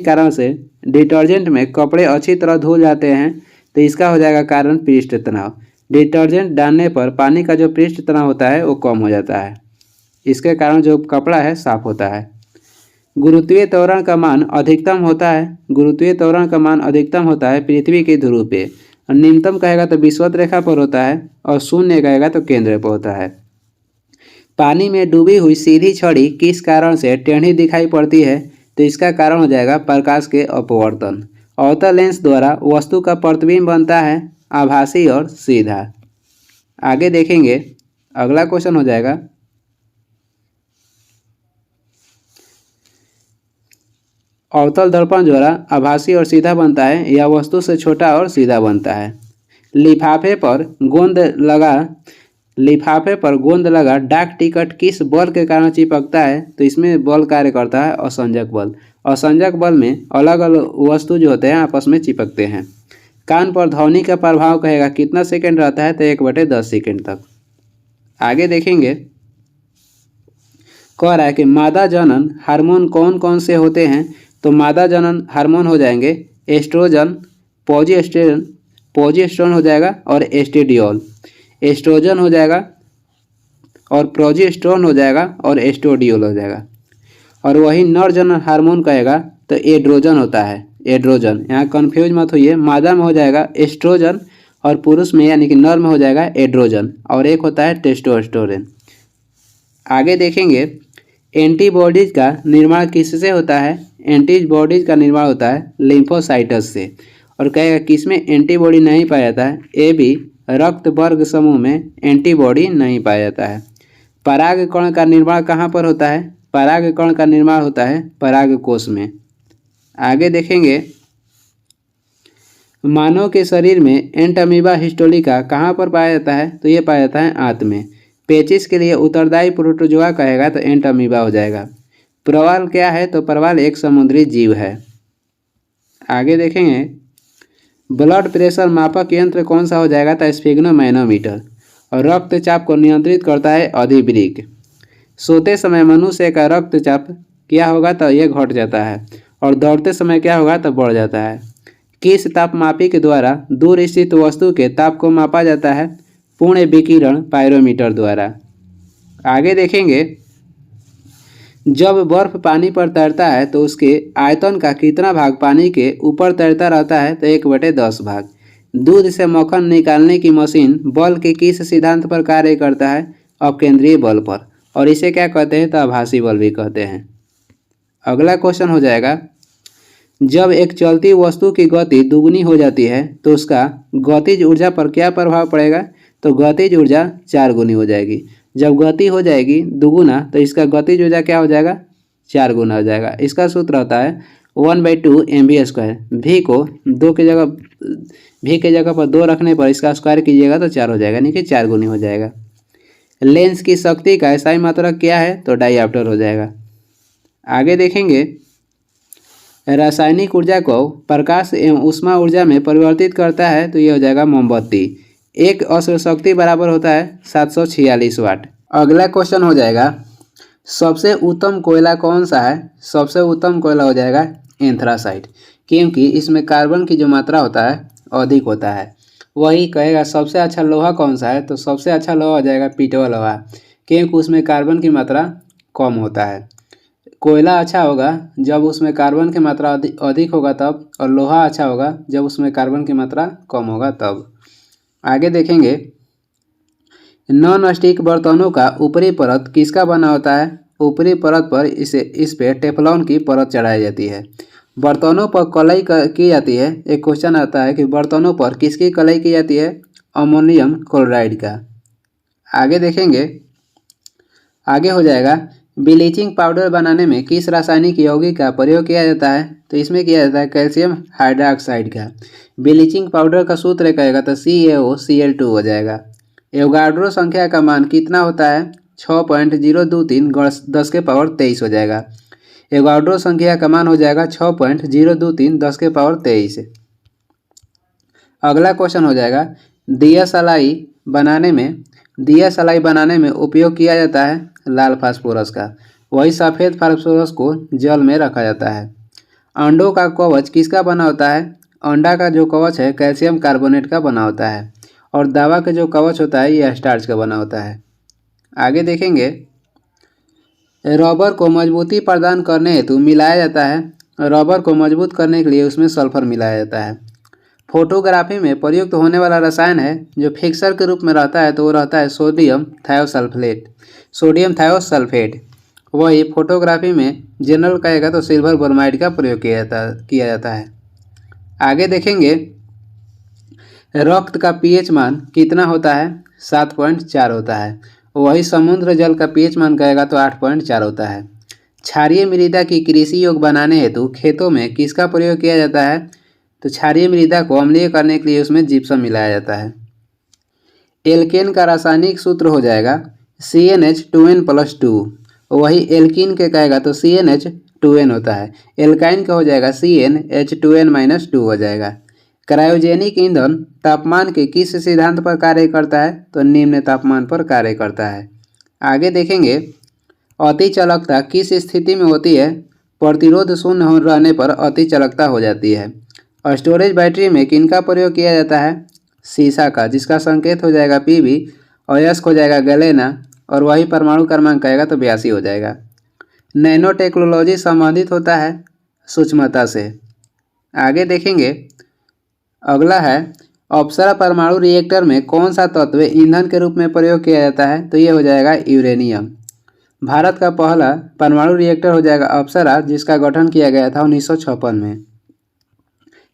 कारण से डिटर्जेंट में कपड़े अच्छी तरह धुल जाते हैं तो इसका हो जाएगा कारण पृष्ठ तनाव। डिटर्जेंट डालने पर पानी का जो पृष्ठ तनाव होता है वो कम हो जाता है। इसके कारण जो कपड़ा है साफ होता है। गुरुत्वीय त्वरण का मान अधिकतम होता है पृथ्वी के ध्रुव पे। और निम्नतम कहेगा तो विषुवत रेखा पर होता है और शून्य कहेगा तो केंद्र पर होता है। पानी में डूबी हुई सीधी छड़ी किस कारण से टेढ़ी दिखाई पड़ती है तो इसका कारण हो जाएगा प्रकाश के अपवर्तन। अवतल लेंस द्वारा वस्तु का प्रतिबिंब बनता है आभासी और सीधा। आगे देखेंगे, अगला क्वेश्चन हो जाएगा अवतल दर्पण द्वारा आभासी और सीधा बनता है या वस्तु से छोटा और सीधा बनता है। लिफाफे पर गोंद लगा डाक टिकट किस बल के कारण चिपकता है? तो इसमें बल कार्य करता है असंजक बल। असंजक बल में अलग अलग वस्तु जो होते हैं आपस में चिपकते हैं। कान पर ध्वनि का प्रभाव कहेगा कितना सेकंड रहता है? तो 1/10 सेकंड तक। आगे देखेंगे, कह रहा है कि मादा जनन हार्मोन कौन कौन से होते हैं? तो मादा जनन हार्मोन हो जाएंगे एस्ट्रोजन, प्रोजेस्टेरोन हो जाएगा और एस्ट्रेडियोल। एस्ट्रोजन हो जाएगा और प्रोजेस्टेरोन हो जाएगा और एस्ट्रोडियोल हो जाएगा। और वही नर जनन हार्मोन कहेगा तो एड्रोजन होता है। एड्रोजन, यहाँ कन्फ्यूज मत होइए, मादा में हो जाएगा एस्ट्रोजन और पुरुष में यानी कि नर में हो जाएगा एड्रोजन, और एक होता है टेस्टोस्टेरोन। आगे देखेंगे, एंटीबॉडीज का निर्माण किससे होता है? एंटीबॉडीज का निर्माण होता है लिम्फोसाइट्स से। और कहेगा किसमें एंटीबॉडी नहीं पाया जाता है? ए बी रक्त वर्ग समूह में एंटीबॉडी नहीं पाया जाता है। परागकण का निर्माण कहाँ पर होता है? परागकण का निर्माण होता है परागकोश में। आगे देखेंगे, मानव के शरीर में एंटामीबा हिस्टोलिका कहाँ पर पाया जाता है? तो ये पाया जाता है आंत में। पेचिस के लिए उत्तरदायी प्रोटोजोआ कहेगा तो एंटामीबा हो जाएगा। प्रवाल क्या है? तो प्रवाल एक समुद्री जीव है। आगे देखेंगे, ब्लड प्रेशर मापक यंत्र कौन सा हो जाएगा? तो स्फिग्नोमैनोमीटर। और रक्तचाप को नियंत्रित करता है अधिवृक्क। सोते समय मनुष्य का रक्तचाप क्या होगा? तो ये घट जाता है। और दौड़ते समय क्या होगा? तो बढ़ जाता है। किस तापमापी के द्वारा दूर स्थित वस्तु के ताप को मापा जाता है? पूर्ण विकिरण पायरोमीटर द्वारा। आगे देखेंगे, जब बर्फ पानी पर तैरता है तो उसके आयतन का कितना भाग पानी के ऊपर तैरता रहता है? तो 1/10 भाग। दूध से मक्खन निकालने की मशीन बल के किस सिद्धांत पर कार्य करता है? अपकेंद्रीय बल पर। और इसे क्या कहते हैं? तो आभासी बल भी कहते हैं। अगला क्वेश्चन हो जाएगा, जब एक चलती वस्तु की गति दुगुनी हो जाती है तो उसका गतिज ऊर्जा पर क्या प्रभाव पड़ेगा? तो गतिज ऊर्जा 4 गुनी हो जाएगी। जब गति हो जाएगी दुगुना तो इसका गतिज ऊर्जा क्या हो जाएगा? 4 गुना हो जाएगा। इसका सूत्र होता है 1/2 mv²। भी के जगह पर 2 रखने पर इसका स्क्वायर कीजिएगा तो 4 हो जाएगा, यानी कि 4 गुनी हो जाएगा। लेंस की शक्ति का SI मात्रक क्या है? तो डायऑप्टर हो जाएगा। आगे देखेंगे, रासायनिक ऊर्जा को प्रकाश एवं ऊष्मा ऊर्जा में परिवर्तित करता है तो ये हो जाएगा मोमबत्ती। एक अश्र शक्ति बराबर होता है 746 वाट। अगला क्वेश्चन हो जाएगा, सबसे उत्तम कोयला कौन सा है? सबसे उत्तम कोयला हो जाएगा एंथ्रासाइट, क्योंकि इसमें कार्बन की जो मात्रा होता है अधिक होता है। वही कहेगा सबसे अच्छा लोहा कौन सा है? तो सबसे अच्छा लोहा हो जाएगा पीतल लोहा, क्योंकि उसमें कार्बन की मात्रा कम होता है। कोयला अच्छा होगा जब उसमें कार्बन की मात्रा अधिक होगा तब, और लोहा अच्छा होगा जब उसमें कार्बन की मात्रा कम होगा तब। आगे देखेंगे, नॉन स्टिक बर्तनों का ऊपरी परत किसका बना होता है? ऊपरी परत पर इस पे टेफलॉन की परत चढ़ाई जाती है। बर्तनों पर कलई की जाती है। एक क्वेश्चन आता है कि बर्तनों पर किसकी कलई की जाती है? अमोनियम क्लोराइड का। आगे देखेंगे, आगे हो जाएगा, ब्लीचिंग पाउडर बनाने में किस रासायनिक यौगिक का प्रयोग किया जाता है? तो इसमें किया जाता है कैल्शियम हाइड्रोक्साइड का। ब्लीचिंग पाउडर का सूत्र कहेगा तो CaOCl2 हो जाएगा। एवोगाड्रो संख्या का मान कितना होता है? 6.023 10⁻23 हो जाएगा। एवोगाड्रो संख्या का मान हो जाएगा 6.023 10⁻23। अगला क्वेश्चन हो जाएगा, दिया सलाई बनाने में उपयोग किया जाता है लाल फास्फोरस का। वही सफ़ेद फास्फोरस को जल में रखा जाता है। अंडों का कवच किसका बना होता है? अंडा का जो कवच है कैल्शियम कार्बोनेट का बना होता है। और दवा का जो कवच होता है यह स्टार्च का बना होता है। आगे देखेंगे, रबर को मजबूती प्रदान करने हेतु मिलाया जाता है। रबर को मजबूत करने के लिए उसमें सल्फर मिलाया जाता है। फोटोग्राफी में प्रयुक्त होने वाला रसायन है जो फिक्सर के रूप में रहता है तो वो रहता है सोडियम थायोसल्फेट। वही फोटोग्राफी में जनरल कहेगा तो सिल्वर ब्रोमाइड का प्रयोग किया जाता है। आगे देखेंगे, रक्त का pH मान कितना होता है? 7.4 होता है। वही समुद्र जल का पीएच मान कहेगा तो 8.4 होता है। क्षारीय मृदा की कृषि योग्य बनाने हेतु खेतों में किसका प्रयोग किया जाता है? तो क्षारीय मृदा को अम्लीय करने के लिए उसमें जिप्सम मिलाया जाता है। एल्केन का रासायनिक सूत्र हो जाएगा CnH2n+2। वही एल्कीन के कहेगा तो CnH2n होता है। एल्काइन का हो जाएगा CnH2n-2 हो जाएगा। क्रायोजेनिक ईंधन तापमान के किस सिद्धांत पर कार्य करता है? तो निम्न तापमान पर कार्य करता है। आगे देखेंगे, अति चालकता किस स्थिति में होती है? प्रतिरोध शून्य रहने पर अति चालकता हो जाती है। स्टोरेज बैटरी में किनका प्रयोग किया जाता है? सीसा का, जिसका संकेत हो जाएगा Pb, अयस्क हो जाएगा गैलेना, और वही परमाणु क्रमांक कहेगा तो 82 हो जाएगा। नैनो टेक्नोलॉजी संबंधित होता है सूक्ष्मता से। आगे देखेंगे, अगला है अप्सरा परमाणु रिएक्टर में कौन सा तत्व ईंधन के रूप में प्रयोग किया जाता है? तो ये हो जाएगा यूरेनियम। भारत का पहला परमाणु रिएक्टर हो जाएगा अप्सरा, जिसका गठन किया गया था 1956 में।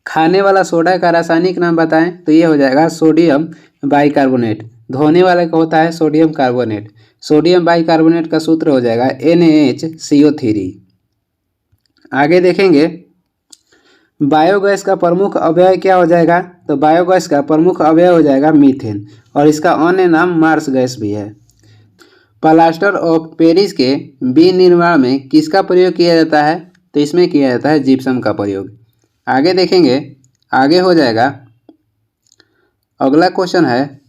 खाने वाला सोडा का रासायनिक नाम बताएं? तो ये हो जाएगा सोडियम बाइकार्बोनेट। धोने वाले का होता है सोडियम कार्बोनेट। सोडियम बाइकार्बोनेट का सूत्र हो जाएगा NaHCO3। आगे देखेंगे, बायोगैस का प्रमुख अवयव क्या हो जाएगा? तो बायोगैस का प्रमुख अवयव हो जाएगा मीथेन, और इसका अन्य नाम मार्स गैस भी है। प्लास्टर ऑफ पेरिस के विनिर्माण में किसका प्रयोग किया जाता है? तो इसमें किया जाता है जिप्सम का प्रयोग। आगे देखेंगे, आगे हो जाएगा, अगला क्वेश्चन है,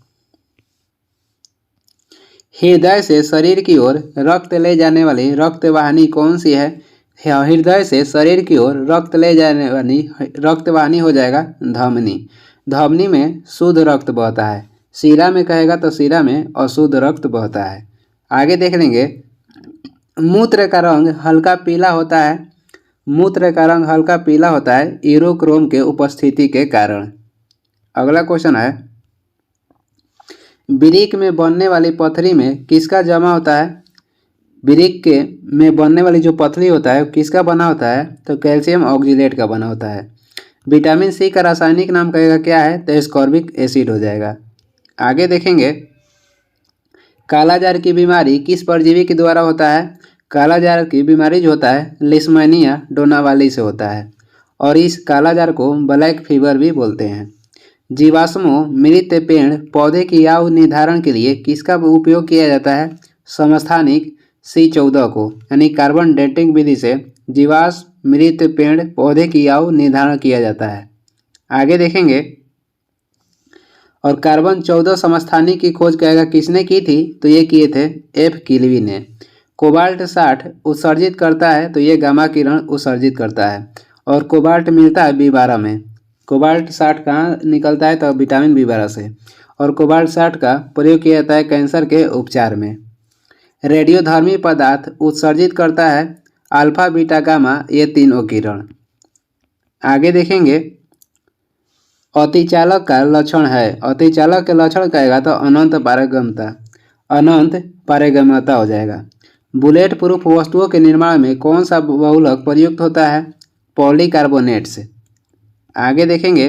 हृदय से शरीर की ओर रक्त ले जाने वाली रक्त वाहिनी कौन सी है? हृदय से शरीर की ओर रक्त ले जाने वाली रक्त वाहिनी हो जाएगा धमनी। धमनी में शुद्ध रक्त बहता है। शिरा में कहेगा तो शिरा में अशुद्ध रक्त बहता है। आगे देख लेंगे, मूत्र का रंग हल्का पीला होता है। मूत्र का रंग हल्का पीला होता है यूरोक्रोम के उपस्थिति के कारण। अगला क्वेश्चन है, वृक्क में बनने वाली पथरी में किसका जमा होता है? वृक्क के में बनने वाली जो पथरी होता है किसका बना होता है? तो कैल्शियम ऑक्जेलेट का बना होता है। विटामिन सी का रासायनिक नाम कहेगा क्या है? तो एस्कॉर्बिक एसिड हो जाएगा। आगे देखेंगे, कालाजार की बीमारी किस परजीवी के द्वारा होता है? कालाजार की बीमारी जो होता है लिस्मानिया डोनावाली से होता है, और इस कालाजार को ब्लैक फीवर भी बोलते हैं। जीवाश्मों मृत पेड़ पौधे की आयु निर्धारण के लिए किसका उपयोग किया जाता है? समस्थानिक C14 को, यानी कार्बन डेटिंग विधि से जीवाश्म मृत पेड़ पौधे की आयु निर्धारण किया जाता है। आगे देखेंगे, और कार्बन 14 समस्थानिक की खोज कहेगा किसने की थी? तो ये किए थे F किल्वी ने। कोबाल्ट 60 उत्सर्जित करता है, तो ये गामा किरण उत्सर्जित करता है, और कोबाल्ट मिलता है B12 में। कोबाल्ट 60 कहाँ निकलता है? तो विटामिन B12 से, और कोबाल्ट 60 का प्रयोग किया जाता है कैंसर के उपचार में। रेडियोधर्मी पदार्थ उत्सर्जित करता है अल्फा बीटा गामा, ये तीनों किरण। आगे देखेंगे, अतिचालक का लक्षण है। अतिचालक के लक्षण कहेगा तो अनंत पारगम्यता, अनंत पारगम्यता हो जाएगा। बुलेट प्रूफ वस्तुओं के निर्माण में कौन सा बहुलक प्रयुक्त होता है? पॉलीकार्बोनेट्स। आगे देखेंगे,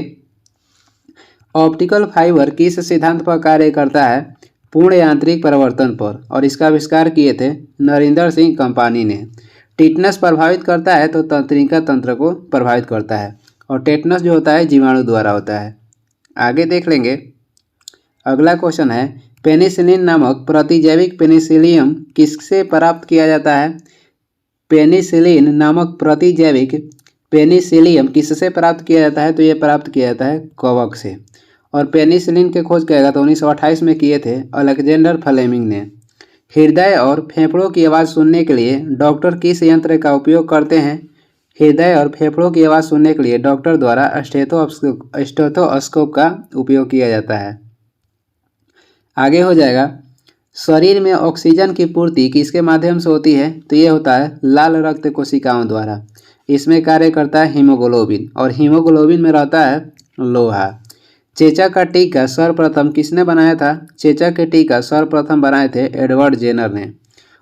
ऑप्टिकल फाइबर किस सिद्धांत पर कार्य करता है? पूर्ण यांत्रिक परिवर्तन पर, और इसका आविष्कार किए थे नरेंद्र सिंह कंपानी ने। टिटनस प्रभावित करता है तो तंत्रिका तंत्र को प्रभावित करता है, और टेटनस जो होता है जीवाणु द्वारा होता है। आगे देख लेंगे, अगला क्वेश्चन है, पेनिसिलिन नामक प्रतिजैविक पेनिसिलियम किससे प्राप्त किया जाता है? पेनिसिलिन नामक प्रतिजैविक पेनिसिलियम किससे प्राप्त किया जाता है? तो ये प्राप्त किया जाता है कवक से, और पेनिसिलिन के खोज कहेगा तो 1928 में किए थे अलेक्जेंडर फ्लेमिंग ने। हृदय और फेफड़ों की आवाज़ सुनने के लिए डॉक्टर किस यंत्र का उपयोग करते हैं? हृदय और फेफड़ों की आवाज़ सुनने के लिए डॉक्टर द्वारा स्टेथोस्कोप का उपयोग किया जाता है। आगे हो जाएगा, शरीर में ऑक्सीजन की पूर्ति किसके माध्यम से होती है? तो ये होता है लाल रक्त कोशिकाओं द्वारा। इसमें कार्य करता है हीमोग्लोबिन, और हीमोग्लोबिन में रहता है लोहा। चेचक का टीका सर्वप्रथम किसने बनाया था? चेचक के टीका सर्वप्रथम बनाए थे एडवर्ड जेनर ने,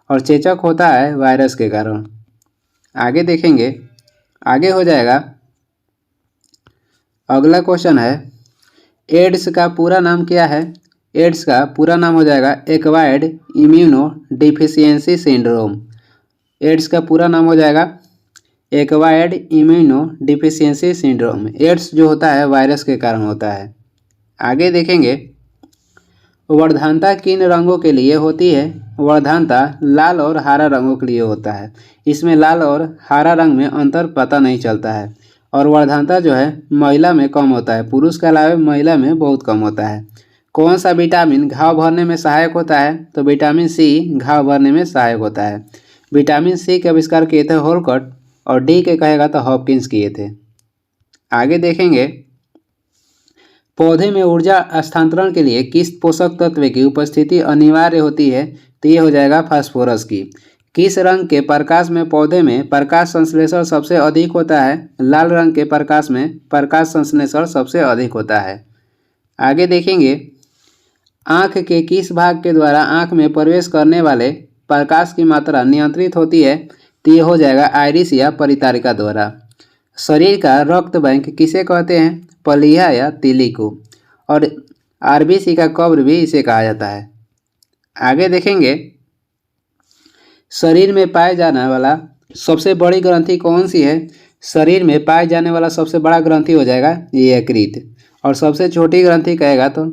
और चेचक होता है वायरस के कारण। आगे देखेंगे, आगे हो जाएगा, अगला क्वेश्चन है, एड्स का पूरा नाम क्या है? एड्स का पूरा नाम हो जाएगा acquired immunodeficiency syndrome. AIDS का पूरा नाम हो जाएगा acquired immunodeficiency syndrome. AIDS जो होता है वायरस के कारण होता है। आगे देखेंगे वर्धानता किन रंगों के लिए होती है। वर्धानता लाल और हरा रंगों के लिए होता है। इसमें लाल और हरा रंग में अंतर पता नहीं चलता है। और वर्धानता जो है महिला में कम होता है, पुरुष के अलावा महिला में बहुत कम होता है। कौन सा विटामिन घाव भरने में सहायक होता है, तो विटामिन सी घाव भरने में सहायक होता है। विटामिन सी के आविष्कार किए थे होलकट और डी के कहेगा तो हॉपकिंस किए थे। आगे देखेंगे पौधे में ऊर्जा स्थानांतरण के लिए किस पोषक तत्व की उपस्थिति अनिवार्य होती है, तो ये हो जाएगा फास्फोरस की। किस रंग के प्रकाश में पौधे में प्रकाश संश्लेषण सबसे अधिक होता है। लाल रंग के प्रकाश में प्रकाश संश्लेषण सबसे अधिक होता है। आगे देखेंगे आँख के किस भाग के द्वारा आँख में प्रवेश करने वाले प्रकाश की मात्रा नियंत्रित होती है, तो ये हो जाएगा आइरिस या परितारिका द्वारा। शरीर का रक्त बैंक किसे कहते हैं, पलीहा या तिली को। और आरबीसी का कब्र भी इसे कहा जाता है। आगे देखेंगे शरीर में पाए जाने वाला सबसे बड़ी ग्रंथि कौन सी है। शरीर में पाए जाने वाला सबसे बड़ा ग्रंथि हो जाएगा ये यकृत। और सबसे छोटी ग्रंथि कहेगा तो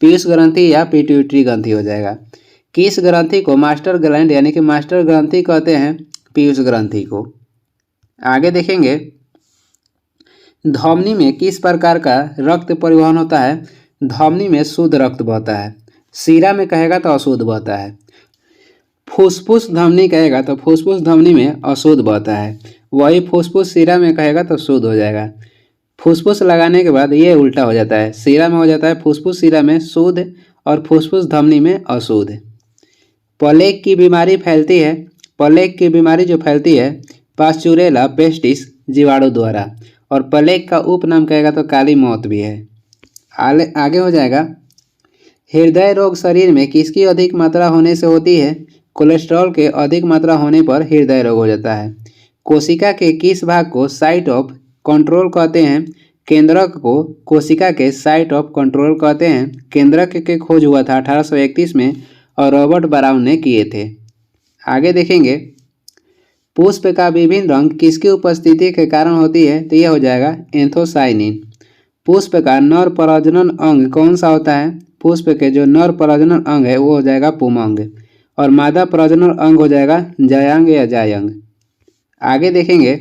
पीयूष ग्रंथि या पिट्यूटरी ग्रंथि हो जाएगा। किस ग्रंथि को मास्टर ग्लैंड यानी कि मास्टर ग्रंथि कहते हैं, पीयूष ग्रंथि को। आगे देखेंगे धमनी में किस प्रकार का रक्त परिवहन होता है। धमनी में शुद्ध रक्त बहता है। सीरा में कहेगा तो अशुद्ध बहता है। फुसफुस धमनी कहेगा तो फुसफुस धमनी में अशुद्ध बहता है। वही फुसफुस सीरा में कहेगा तो शुद्ध हो जाएगा। फुसफुस लगाने के बाद ये उल्टा हो जाता है, सीरा में हो जाता है फुसफुस सीरा में शुद्ध और फुसफुस धमनी में अशुद्ध। प्लेग की बीमारी फैलती है। प्लेग की बीमारी जो फैलती है पास्चुरेला पेस्टिस जीवाणु द्वारा। और प्लेग का उपनाम कहेगा तो काली मौत भी है। आगे हो जाएगा हृदय रोग शरीर में किसकी अधिक मात्रा होने से होती है। कोलेस्ट्रॉल के अधिक मात्रा होने पर हृदय रोग हो जाता है। कोशिका के किस भाग को साइट ऑफ कंट्रोल कहते हैं। केंद्रक को कोशिका के साइट ऑफ कंट्रोल कहते हैं। केंद्रक के खोज हुआ था 1831 में और रॉबर्ट ब्राउन ने किए थे। आगे देखेंगे पुष्प का विभिन्न रंग किसकी उपस्थिति के कारण होती है, तो यह हो जाएगा एंथोसाइनिन। पुष्प का नर प्रजनन अंग कौन सा होता है। पुष्प के जो नर प्रजनन अंग है वो हो जाएगा पुमंग और मादा प्रजनन अंग हो जाएगा जयांग या जायंग। आगे देखेंगे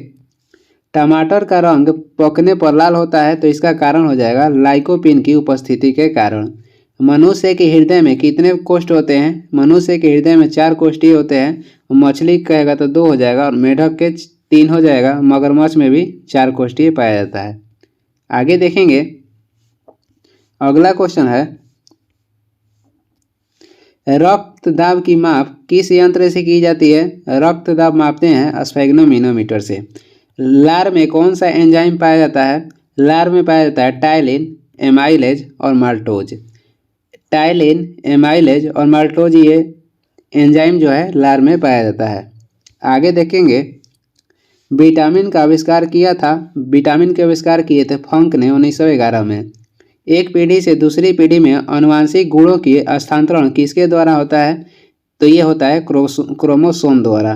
टमाटर का रंग पकने पर लाल होता है, तो इसका कारण हो जाएगा लाइकोपिन की उपस्थिति के कारण। मनुष्य के हृदय में कितने कोष्ठ होते हैं। मनुष्य के हृदय में 4 कोष्ठ ही होते हैं। मछली कहेगा तो 2 हो जाएगा और मेढक के 3 हो जाएगा। मगरमच्छ में भी 4 कोष्ठ ही पाया जाता है। आगे देखेंगे अगला क्वेश्चन है रक्त दाब की माप किस यंत्र से की जाती है। रक्त दाब मापते हैं स्फेग्नोमीनोमीटर से। लार में कौन सा एंजाइम पाया जाता है। लार में पाया जाता है टाइलिन, एमाइलेज और माल्टोज। टाइलिन, एमाइलेज और माल्टोज ये एंजाइम जो है लार में पाया जाता है। आगे देखेंगे विटामिन का आविष्कार किया था। विटामिन के आविष्कार किए थे फंक ने 1911 में। एक पीढ़ी से दूसरी पीढ़ी में आनुवांशिक गुणों की स्थानांतरण किसके द्वारा होता है, तो ये होता है क्रोमोसोम द्वारा।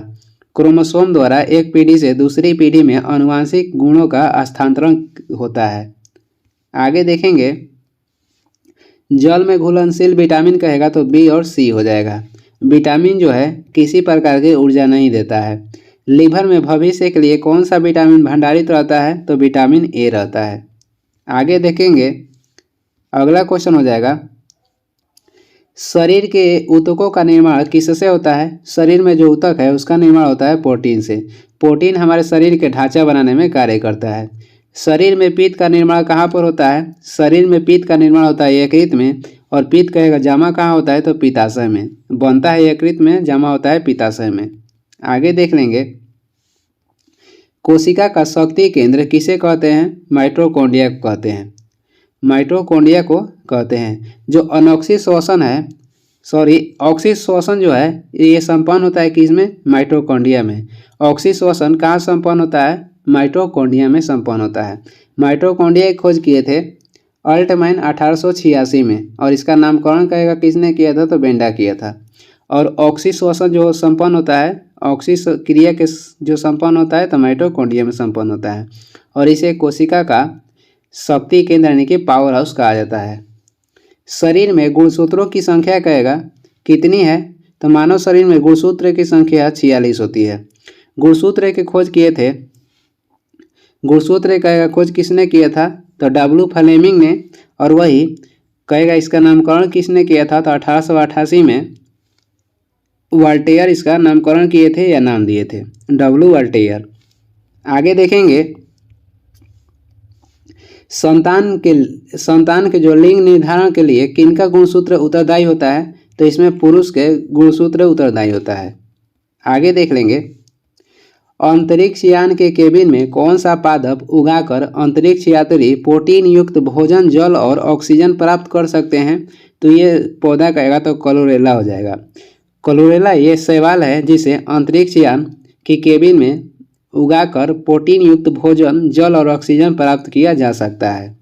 क्रोमोसोम द्वारा एक पीढ़ी से दूसरी पीढ़ी में आनुवांशिक गुणों का स्थानांतरण होता है। आगे देखेंगे जल में घुलनशील विटामिन कहेगा तो बी और सी हो जाएगा। विटामिन जो है किसी प्रकार की ऊर्जा नहीं देता है। लीवर में भविष्य के लिए कौन सा विटामिन भंडारित रहता है, तो विटामिन ए रहता है। आगे देखेंगे अगला क्वेश्चन हो जाएगा शरीर के ऊतकों का निर्माण किससे होता है। शरीर में जो ऊतक है उसका निर्माण होता है प्रोटीन से। प्रोटीन हमारे शरीर के ढांचा बनाने में कार्य करता है। शरीर में पित्त का निर्माण कहाँ पर होता है। शरीर में पित्त का निर्माण होता है यकृत में। और पित्त कहेगा जमा कहाँ होता है, तो पित्ताशय में बनता है। यकृत में जमा होता है पित्ताशय में। आगे देख लेंगे कोशिका का शक्ति केंद्र किसे कहते हैं। माइटोकॉन्ड्रिया को कहते हैं। माइटोकॉन्ड्रिया को कहते हैं। जो अनॉक्सी श्वसन है ऑक्सी श्वसन जो है ये संपन्न होता है किसमें, माइटोकॉन्ड्रिया में। ऑक्सी श्वसन कहाँ संपन्न होता है, माइटोकॉन्ड्रिया में संपन्न होता है। माइटोकॉन्ड्रिया की खोज किए थे अल्टमैन 1886 में, और इसका नामकरण कहेगा किसने किया था, तो बेंडा किया था। और ऑक्सीश्वसन जो संपन्न होता है, ऑक्सीस क्रिया के जो संपन्न होता है तो माइटोकॉन्ड्रिया में संपन्न होता है, और इसे कोशिका का शक्ति केंद्र यानी कि पावर हाउस कहा जाता है। शरीर में गुणसूत्रों की संख्या कहेगा कितनी है, तो मानव शरीर में गुणसूत्र की संख्या 46 होती है। गुणसूत्र की खोज किए थे, गुणसूत्र कहेगा खोज किसने किया था, तो डब्ल्यू फ्लेमिंग ने, और वही कहेगा इसका नामकरण किसने किया था, तो 1888 में वाल्टेयर इसका नामकरण किए थे या नाम दिए थे, डब्ल्यू वाल्टेयर। आगे देखेंगे संतान के जो लिंग निर्धारण के लिए किनका गुणसूत्र उत्तरदायी होता है, तो इसमें पुरुष के गुणसूत्र उत्तरदायी होता है। आगे देख लेंगे अंतरिक्ष यान के केबिन में कौन सा पादप उगाकर अंतरिक्ष यात्री प्रोटीन युक्त भोजन, जल और ऑक्सीजन प्राप्त कर सकते हैं, तो ये पौधा कहेगा तो क्लोरेला हो जाएगा। क्लोरेला ये शैवाल है जिसे अंतरिक्ष यान की केबिन में उगाकर प्रोटीन युक्त भोजन, जल और ऑक्सीजन प्राप्त किया जा सकता है।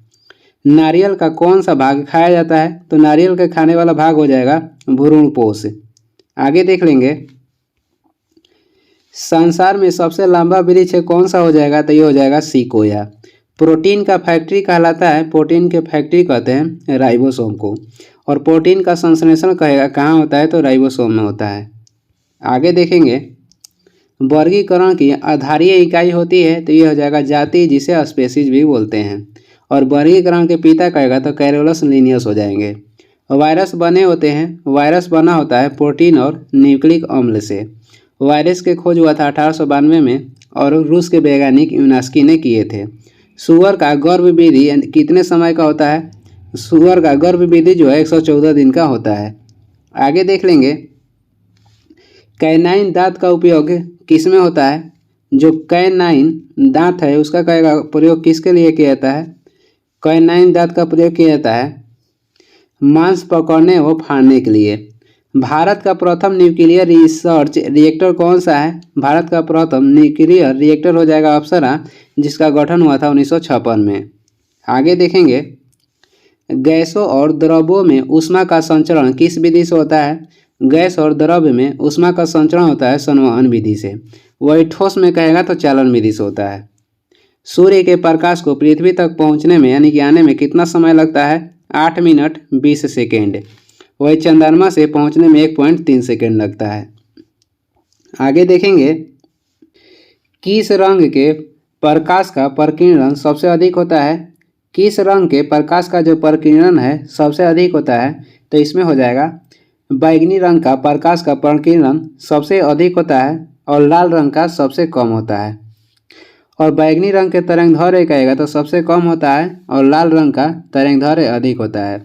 नारियल का कौन सा भाग खाया जाता है, तो नारियल के खाने वाला भाग हो जाएगा भ्रूणपोष। आगे देख लेंगे संसार में सबसे लंबा वृक्ष कौन सा हो जाएगा, तो ये हो जाएगा सिकोया। प्रोटीन का फैक्ट्री कहलाता है, प्रोटीन के फैक्ट्री कहते हैं राइबोसोम को, और प्रोटीन का संश्लेषण कहेगा कहाँ होता है, तो राइबोसोम में होता है। आगे देखेंगे वर्गीकरण की आधारीय इकाई होती है, तो ये हो जाएगा जाति, जिसे स्पेसीज भी बोलते हैं। और वर्गीकरण के पिता कहेगा तो कैरोलस लिनियस हो जाएंगे। वायरस बने होते हैं, वायरस बना होता है प्रोटीन और न्यूक्लिक अम्ल से। वायरस की खोज हुआ था 1892 में, और रूस के वैज्ञानिक यूनास्की ने किए थे। सुअर का गर्भवृद्धि कितने समय का होता है, सुअर का गर्भवृद्धि जो है 114 दिन का होता है। आगे देख लेंगे कैनाइन दांत का उपयोग किस में होता है, जो कैनाइन दांत है उसका कहेगा प्रयोग किसके लिए किया जाता है, कैनाइन दांत का प्रयोग किया जाता है मांस पकड़ने व फाड़ने के लिए। भारत का प्रथम न्यूक्लियर रिसर्च रिएक्टर कौन सा है, भारत का प्रथम न्यूक्लियर रिएक्टर हो जाएगा अप्सरा, जिसका गठन हुआ था 1956 में। आगे देखेंगे गैसों और द्रवों में ऊष्मा का संचरण किस विधि से होता है, गैस और द्रव्य में ऊष्मा का संचरण होता है संवहन विधि से। वही ठोस में कहेगा तो चालन विधि से होता है। सूर्य के प्रकाश को पृथ्वी तक पहुंचने में यानी कि आने में कितना समय लगता है, 8 मिनट 20 सेकेंड। वही चंद्रमा से पहुंचने में 1.3 सेकेंड लगता है। आगे देखेंगे किस रंग के प्रकाश का प्रकीर्णन सबसे अधिक होता है, किस रंग के प्रकाश का जो प्रकीर्णन है सबसे अधिक होता है, तो इसमें हो जाएगा बैंगनी रंग का प्रकाश का प्रकीर्णन सबसे अधिक होता है, और लाल रंग का सबसे कम होता है। और बैंगनी रंग के तरंगदैर्घ्य कहेगा तो सबसे कम होता है, और लाल रंग का तरंगदैर्घ्य अधिक होता है।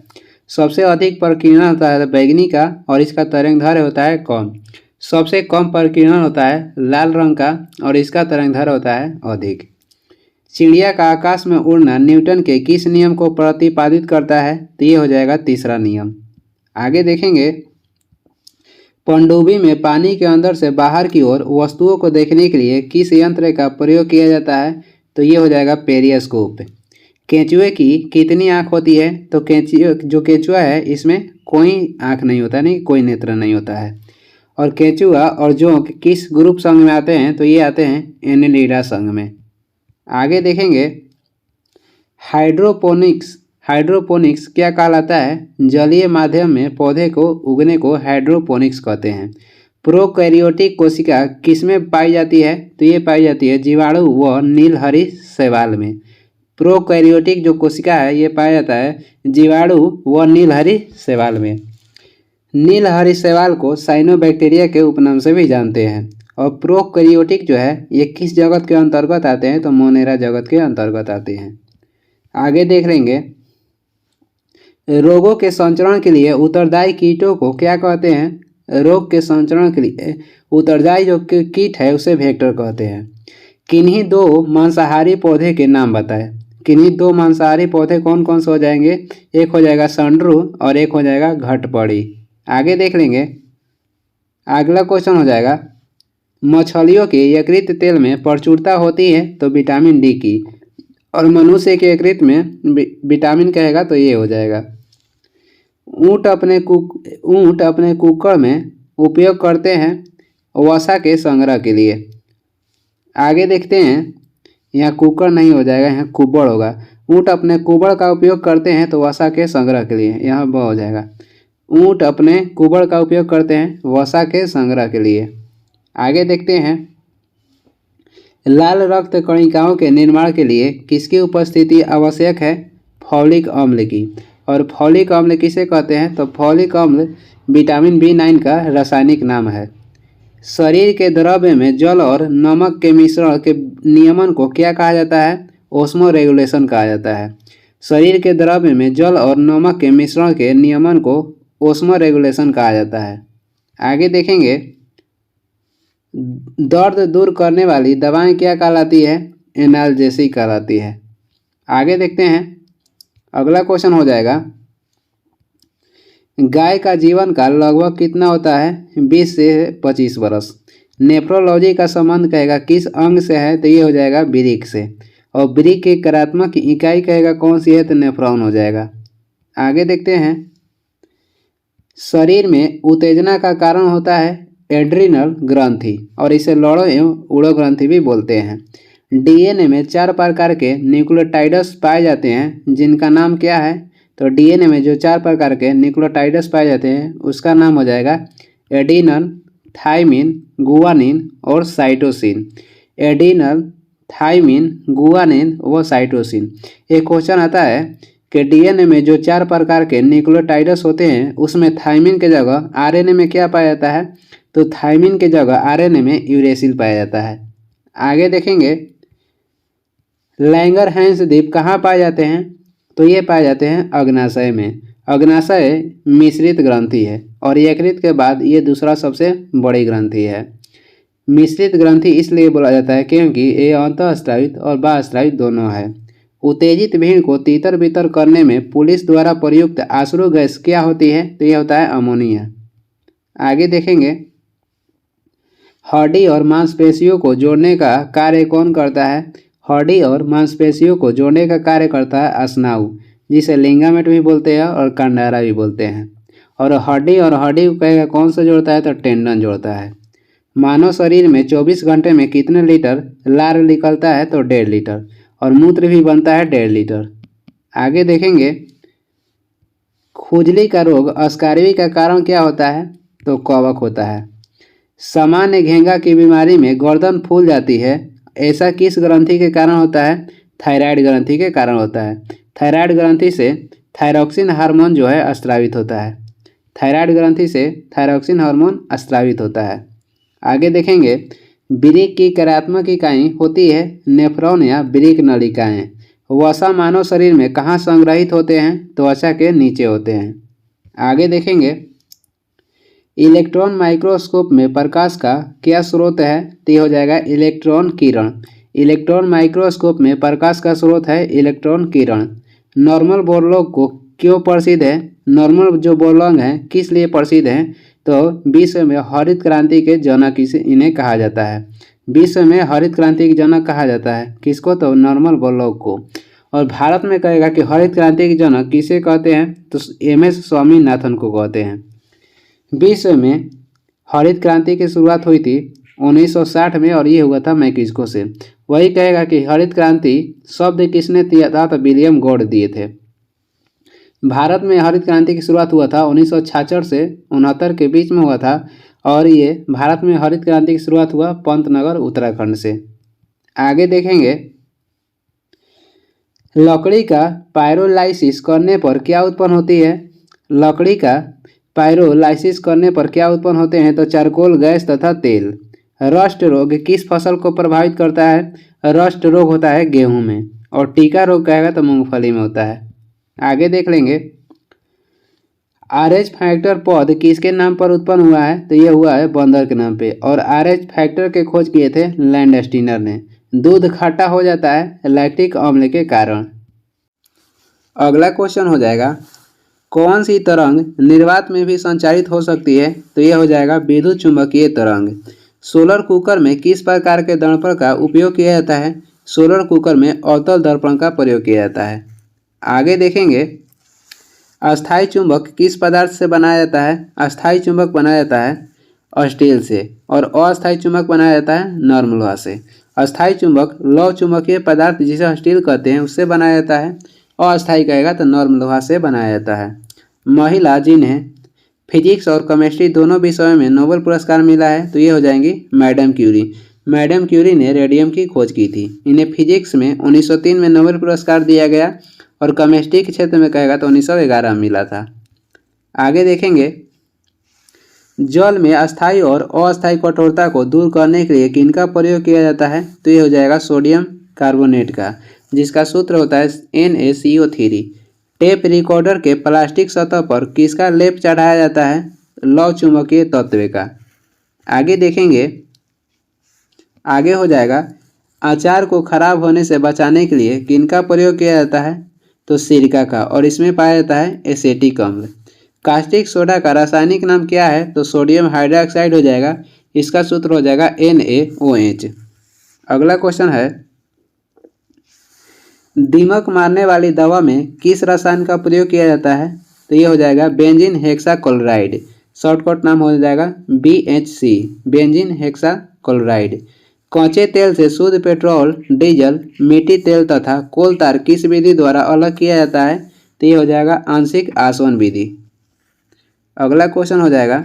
सबसे अधिक प्रकीर्णन होता है बैंगनी का, और इसका तरंगदैर्घ्य होता है कम। सबसे कम प्रकीर्णन होता है लाल रंग का, और इसका तरंगदैर्घ्य होता है अधिक। चिड़िया का आकाश में उड़ना न्यूटन के किस नियम को प्रतिपादित करता है, तो ये हो जाएगा तीसरा नियम। आगे देखेंगे पनडुब्बी में पानी के अंदर से बाहर की ओर वस्तुओं को देखने के लिए किस यंत्र का प्रयोग किया जाता है, तो ये हो जाएगा पेरिस्कोप। केंचुए की कितनी आँख होती है, तो केंचुआ है इसमें कोई आँख नहीं होता, नहीं कोई नेत्र नहीं होता है। और केंचुआ और जोंक किस ग्रुप संघ में आते हैं, तो ये आते हैं एनेलिडा संघ में। आगे देखेंगे हाइड्रोपोनिक्स क्या कहलाता है, जलीय माध्यम में पौधे को उगने को हाइड्रोपोनिक्स कहते हैं। प्रोकैरियोटिक कोशिका किसमें पाई जाती है, तो ये पाई जाती है जीवाणु व नीलहरी शैवाल में। प्रोकैरियोटिक जो कोशिका है ये पाया जाता है जीवाणु व नीलहरी शैवाल में। नीलहरी शैवाल को साइनोबैक्टीरिया के उपनाम से भी जानते हैं। और प्रोकैरियोटिक जो है ये किस जगत के अंतर्गत आते हैं, तो मोनेरा जगत के अंतर्गत आते हैं। आगे देख लेंगे रोगों के संचरण के लिए उत्तरदायी कीटों को क्या कहते हैं, रोग के संचरण के लिए उत्तरदायी जो कीट है उसे वेक्टर कहते हैं। किन्हीं दो मांसाहारी पौधे के नाम बताएं, किन्हीं दो मांसाहारी पौधे कौन कौन से हो जाएंगे, एक हो जाएगा संडरू और एक हो जाएगा घटपड़ी। आगे देख लेंगे अगला क्वेश्चन हो जाएगा मछलियों के यकृत तेल में प्रचुरता होती है, तो विटामिन डी की, और मनुष्य के यकृत में विटामिन कहेगा तो ये हो जाएगा। ऊँट अपने कुक्कड़ में उपयोग करते हैं वसा के संग्रह के लिए। आगे देखते हैं, यहाँ कुक्कड़ नहीं हो जाएगा, यहाँ कुब्बड़ होगा। ऊँट अपने कुब्बड़ का उपयोग करते हैं तो वसा के संग्रह के लिए, यहाँ ब हो जाएगा। ऊँट अपने कुब्बड़ का उपयोग करते हैं वसा के संग्रह के लिए। आगे देखते हैं, लाल रक्त कणिकाओं के निर्माण के लिए किसकी उपस्थिति आवश्यक है? फॉलिक अम्ल की। और फॉलिक अम्ल किसे कहते हैं? तो फॉलिक अम्ल विटामिन B9 का रासायनिक नाम है। शरीर के द्रव्य में जल और नमक के मिश्रण के नियमन को क्या कहा जाता है? ओस्मो रेगुलेशन कहा जाता है। शरीर के द्रव्य में जल और नमक के मिश्रण के नियमन को ओस्मो रेगुलेशन कहा जाता है। आगे देखेंगे, दर्द दूर करने वाली दवाएं क्या कहलाती है? एनाल्जेसिक कहलाती है। आगे देखते हैं, अगला क्वेश्चन हो जाएगा, गाय का जीवन काल लगभग कितना होता है? 20 से 25 वर्ष। नेफ्रोलॉजी का संबंध कहेगा किस अंग से है? तो ये हो जाएगा वृक्क से। और वृक्क की कार्यात्मक इकाई कहेगा कौन सी है? तो नेफ्रॉन हो जाएगा। आगे देखते हैं, शरीर में उत्तेजना का कारण होता है एड्रिनल ग्रंथि और इसे लौह एवं उड़ो ग्रंथि भी बोलते हैं। डीएनए में 4 प्रकार के न्यूक्लियोटाइड्स पाए जाते हैं जिनका नाम क्या है? तो डीएनए में जो 4 प्रकार के न्यूक्लियोटाइड्स पाए जाते हैं उसका नाम हो जाएगा एडिनन, थाइमिन, गुआनिन और साइटोसिन। एडिनल, थाइमिन, गुआनिन व साइटोसिन। एक क्वेश्चन आता है कि डीएनए में जो 4 प्रकार के न्यूक्लियोटाइड्स होते हैं उसमें थाइमिन के जगह आरएनए में क्या पाया जाता है? तो थाइमिन के जगह आरएनए में यूरेसिल पाया जाता है। आगे देखेंगे, लैंगरहैंस द्वीप कहाँ पाए जाते हैं? तो ये पाए जाते हैं अग्नाशय में। अग्नाशय मिश्रित ग्रंथि है और यकृत के बाद ये दूसरा सबसे बड़ी ग्रंथि है। मिश्रित ग्रंथि इसलिए बोला जाता है क्योंकि ये अंतःस्रावित और बाह्यस्रावित दोनों है। उत्तेजित भीड़ को तीतर बितर करने में पुलिस द्वारा प्रयुक्त आश्रु गैस क्या होती है? तो यह होता है अमोनिया। आगे देखेंगे, हड्डी और मांसपेशियों को जोड़ने का कार्य कौन करता है? हड्डी और मांसपेशियों को जोड़ने का कार्य करता है स्नायु, जिसे लिगामेंट भी बोलते हैं और कंडारा भी बोलते हैं। और हड्डी को कहेगा कौन सा जोड़ता है? तो टेंडन जोड़ता है। मानव शरीर में 24 घंटे में कितने लीटर लार निकलता है? तो 1.5 लीटर। और मूत्र भी बनता है 1.5 लीटर। आगे देखेंगे, खुजली का रोग स्कारवी का कारण क्या होता है? तो कवक होता है। सामान्य घेंगा की बीमारी में गर्दन फूल जाती है, ऐसा किस ग्रंथि के कारण होता है? थायराइड ग्रंथि के कारण होता है। थायराइड ग्रंथि से थायरॉक्सिन हार्मोन जो है स्रावित होता है। थायराइड ग्रंथि से थायरॉक्सिन हार्मोन स्रावित होता है। आगे देखेंगे, वृक्क की कार्यात्मक इकाई होती है नेफ्रॉन या वृक्क नलिकाएं। वसा मानव शरीर में कहाँ संग्रहित होते हैं? त्वचा के नीचे होते हैं। आगे देखेंगे, इलेक्ट्रॉन माइक्रोस्कोप में प्रकाश का क्या स्रोत है? तो हो जाएगा इलेक्ट्रॉन किरण। इलेक्ट्रॉन माइक्रोस्कोप में प्रकाश का स्रोत है इलेक्ट्रॉन किरण। नॉर्मल बोरलॉग को क्यों प्रसिद्ध है? नॉर्मल जो बोरलॉग हैं किस लिए प्रसिद्ध हैं? तो विश्व में हरित क्रांति के जनक इन्हें कहा जाता है। विश्व में हरित क्रांति के जनक कहा जाता है किसको? तो नॉर्मल बोरलॉग को। और भारत में कहेगा कि हरित क्रांति के जनक किसे कहते हैं? तो MS स्वामीनाथन को कहते हैं। विश्व में हरित क्रांति की शुरुआत हुई थी 1960 में और ये हुआ था मैक्सिको से। वही कहेगा कि हरित क्रांति शब्द किसने दिया था? तो विलियम गॉड दिए थे। भारत में हरित क्रांति की शुरुआत हुआ था 1966 से 69 के बीच में हुआ था और ये भारत में हरित क्रांति की शुरुआत हुआ पंतनगर उत्तराखंड से। आगे देखेंगे, लकड़ी का पायरोलाइसिस करने पर क्या उत्पन्न होती है? लकड़ी का पायरोलाइसिस करने पर क्या उत्पन्न होते हैं? तो चारकोल गैस तथा तेल। रस्ट रोग किस फसल को प्रभावित करता है? रस्ट रोग होता है गेहूं में। और टीका रोग कहेगा तो मूंगफली में होता है। आगे देख लेंगे, RH फैक्टर पौध किसके नाम पर उत्पन्न हुआ है? तो ये हुआ है बंदर के नाम पे। और RH फैक्टर के खोज किए थे लैंडस्टीनर ने। दूध खट्टा हो जाता है लैक्टिक अम्ल के कारण। अगला क्वेश्चन हो जाएगा, कौन सी तरंग निर्वात में भी संचारित हो सकती है? तो यह हो जाएगा विद्युत चुंबकीय तरंग। सोलर कुकर में किस प्रकार के दर्पण का उपयोग किया जाता है? सोलर कुकर में अवतल दर्पण का प्रयोग किया जाता है। आगे देखेंगे अस्थायी चुंबक किस पदार्थ से बनाया जाता है। अस्थायी चुंबक बनाया जाता है स्टील से और अस्थायी चुंबक बनाया जाता है नर्म लोहा से। अस्थायी चुंबक लौह चुंबकीय पदार्थ जिसे स्टील कहते हैं उससे बनाया जाता है। अस्थायी कहेगा तो नर्म लोहा से बनाया जाता है। महिला जिन्हें फिजिक्स और केमिस्ट्री दोनों विषयों में नोबेल पुरस्कार मिला है तो ये हो जाएंगी मैडम क्यूरी। मैडम क्यूरी ने रेडियम की खोज की थी। इन्हें फिजिक्स में 1903 में नोबेल पुरस्कार दिया गया और केमिस्ट्री के क्षेत्र में कहेगा तो 1911 में मिला था। आगे देखेंगे जल में अस्थायी और अस्थायी कठोरता को दूर करने के लिए किनका प्रयोग किया जाता है तो ये हो जाएगा सोडियम कार्बोनेट का, जिसका सूत्र होता है NaCO3। टेप रिकॉर्डर के प्लास्टिक सतह पर किसका लेप चढ़ाया जाता है लौह चुंबकीय तत्व का। आगे देखेंगे आगे हो जाएगा अचार को खराब होने से बचाने के लिए किनका प्रयोग किया जाता है तो सिरका का, और इसमें पाया जाता है एसेटिक अम्ल। कास्टिक सोडा का रासायनिक नाम क्या है तो सोडियम हाइड्रोक्साइड हो जाएगा। इसका सूत्र हो जाएगा NaOH। अगला क्वेश्चन है दीमक मारने वाली दवा में किस रसायन का प्रयोग किया जाता है तो ये हो जाएगा बेंजीन हेक्साक्लोराइड। शॉर्टकट नाम हो जाएगा BHC, बेंजीन हेक्साक्लोराइड। कच्चे तेल से शुद्ध पेट्रोल, डीजल, मिट्टी तेल तथा कोल तार किस विधि द्वारा अलग किया जाता है तो ये हो जाएगा आंशिक आसवन विधि। अगला क्वेश्चन हो जाएगा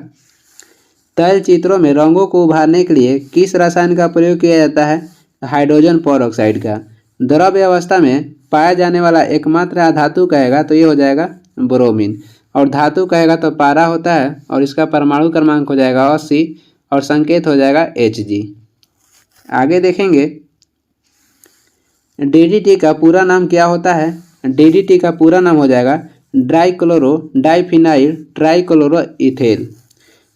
तैल चित्रों में रंगों को उभारने के लिए किस रसायन का प्रयोग किया जाता है हाइड्रोजन पेरोक्साइड का। द्रव्य अवस्था में पाया जाने वाला एकमात्र अधातु कहेगा तो ये हो जाएगा ब्रोमीन, और धातु कहेगा तो पारा होता है और इसका परमाणु क्रमांक हो जाएगा 80 और संकेत हो जाएगा Hg। आगे देखेंगे DDT का पूरा नाम क्या होता है। DDT का पूरा नाम हो जाएगा डाइक्लोरो डाइफिनाइल ट्राइक्लोरोइथेल।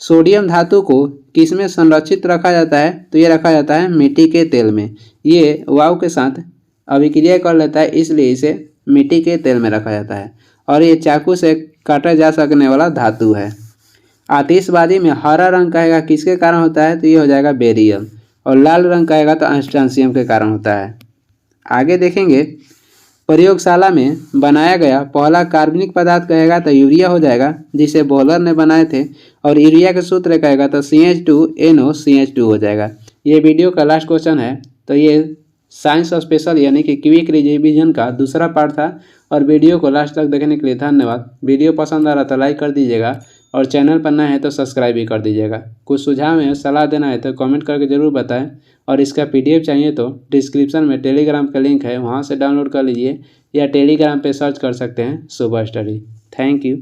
सोडियम धातु को किसमें संरक्षित रखा जाता है तो ये रखा जाता है मिट्टी के तेल में। ये वायु के साथ अभिक्रिया कर लेता है इसलिए इसे मिट्टी के तेल में रखा जाता है, और ये चाकू से काटा जा सकने वाला धातु है। आतिशबाजी में हरा रंग कहेगा किसके कारण होता है तो ये हो जाएगा बेरियम, और लाल रंग कहेगा तो एस्ट्रांसियम के कारण होता है। आगे देखेंगे प्रयोगशाला में बनाया गया पहला कार्बनिक पदार्थ कहेगा तो यूरिया हो जाएगा, जिसे बोहलर ने बनाए थे, और यूरिया के सूत्र कहेगा तो CH2NO हो जाएगा। ये वीडियो का लास्ट क्वेश्चन है। तो ये साइंस स्पेशल यानी कि क्विक रिवीजन का दूसरा पार्ट था, और वीडियो को लास्ट तक देखने के लिए धन्यवाद। वीडियो पसंद आ रहा तो लाइक कर दीजिएगा, और चैनल पर नए हैं तो सब्सक्राइब भी कर दीजिएगा। कुछ सुझाव है सलाह देना है तो कमेंट करके ज़रूर बताएं, और इसका PDF चाहिए तो डिस्क्रिप्शन में टेलीग्राम का लिंक है, वहां से डाउनलोड कर लीजिए, या टेलीग्राम पे सर्च कर सकते हैं सुबह स्टडी। Thank you.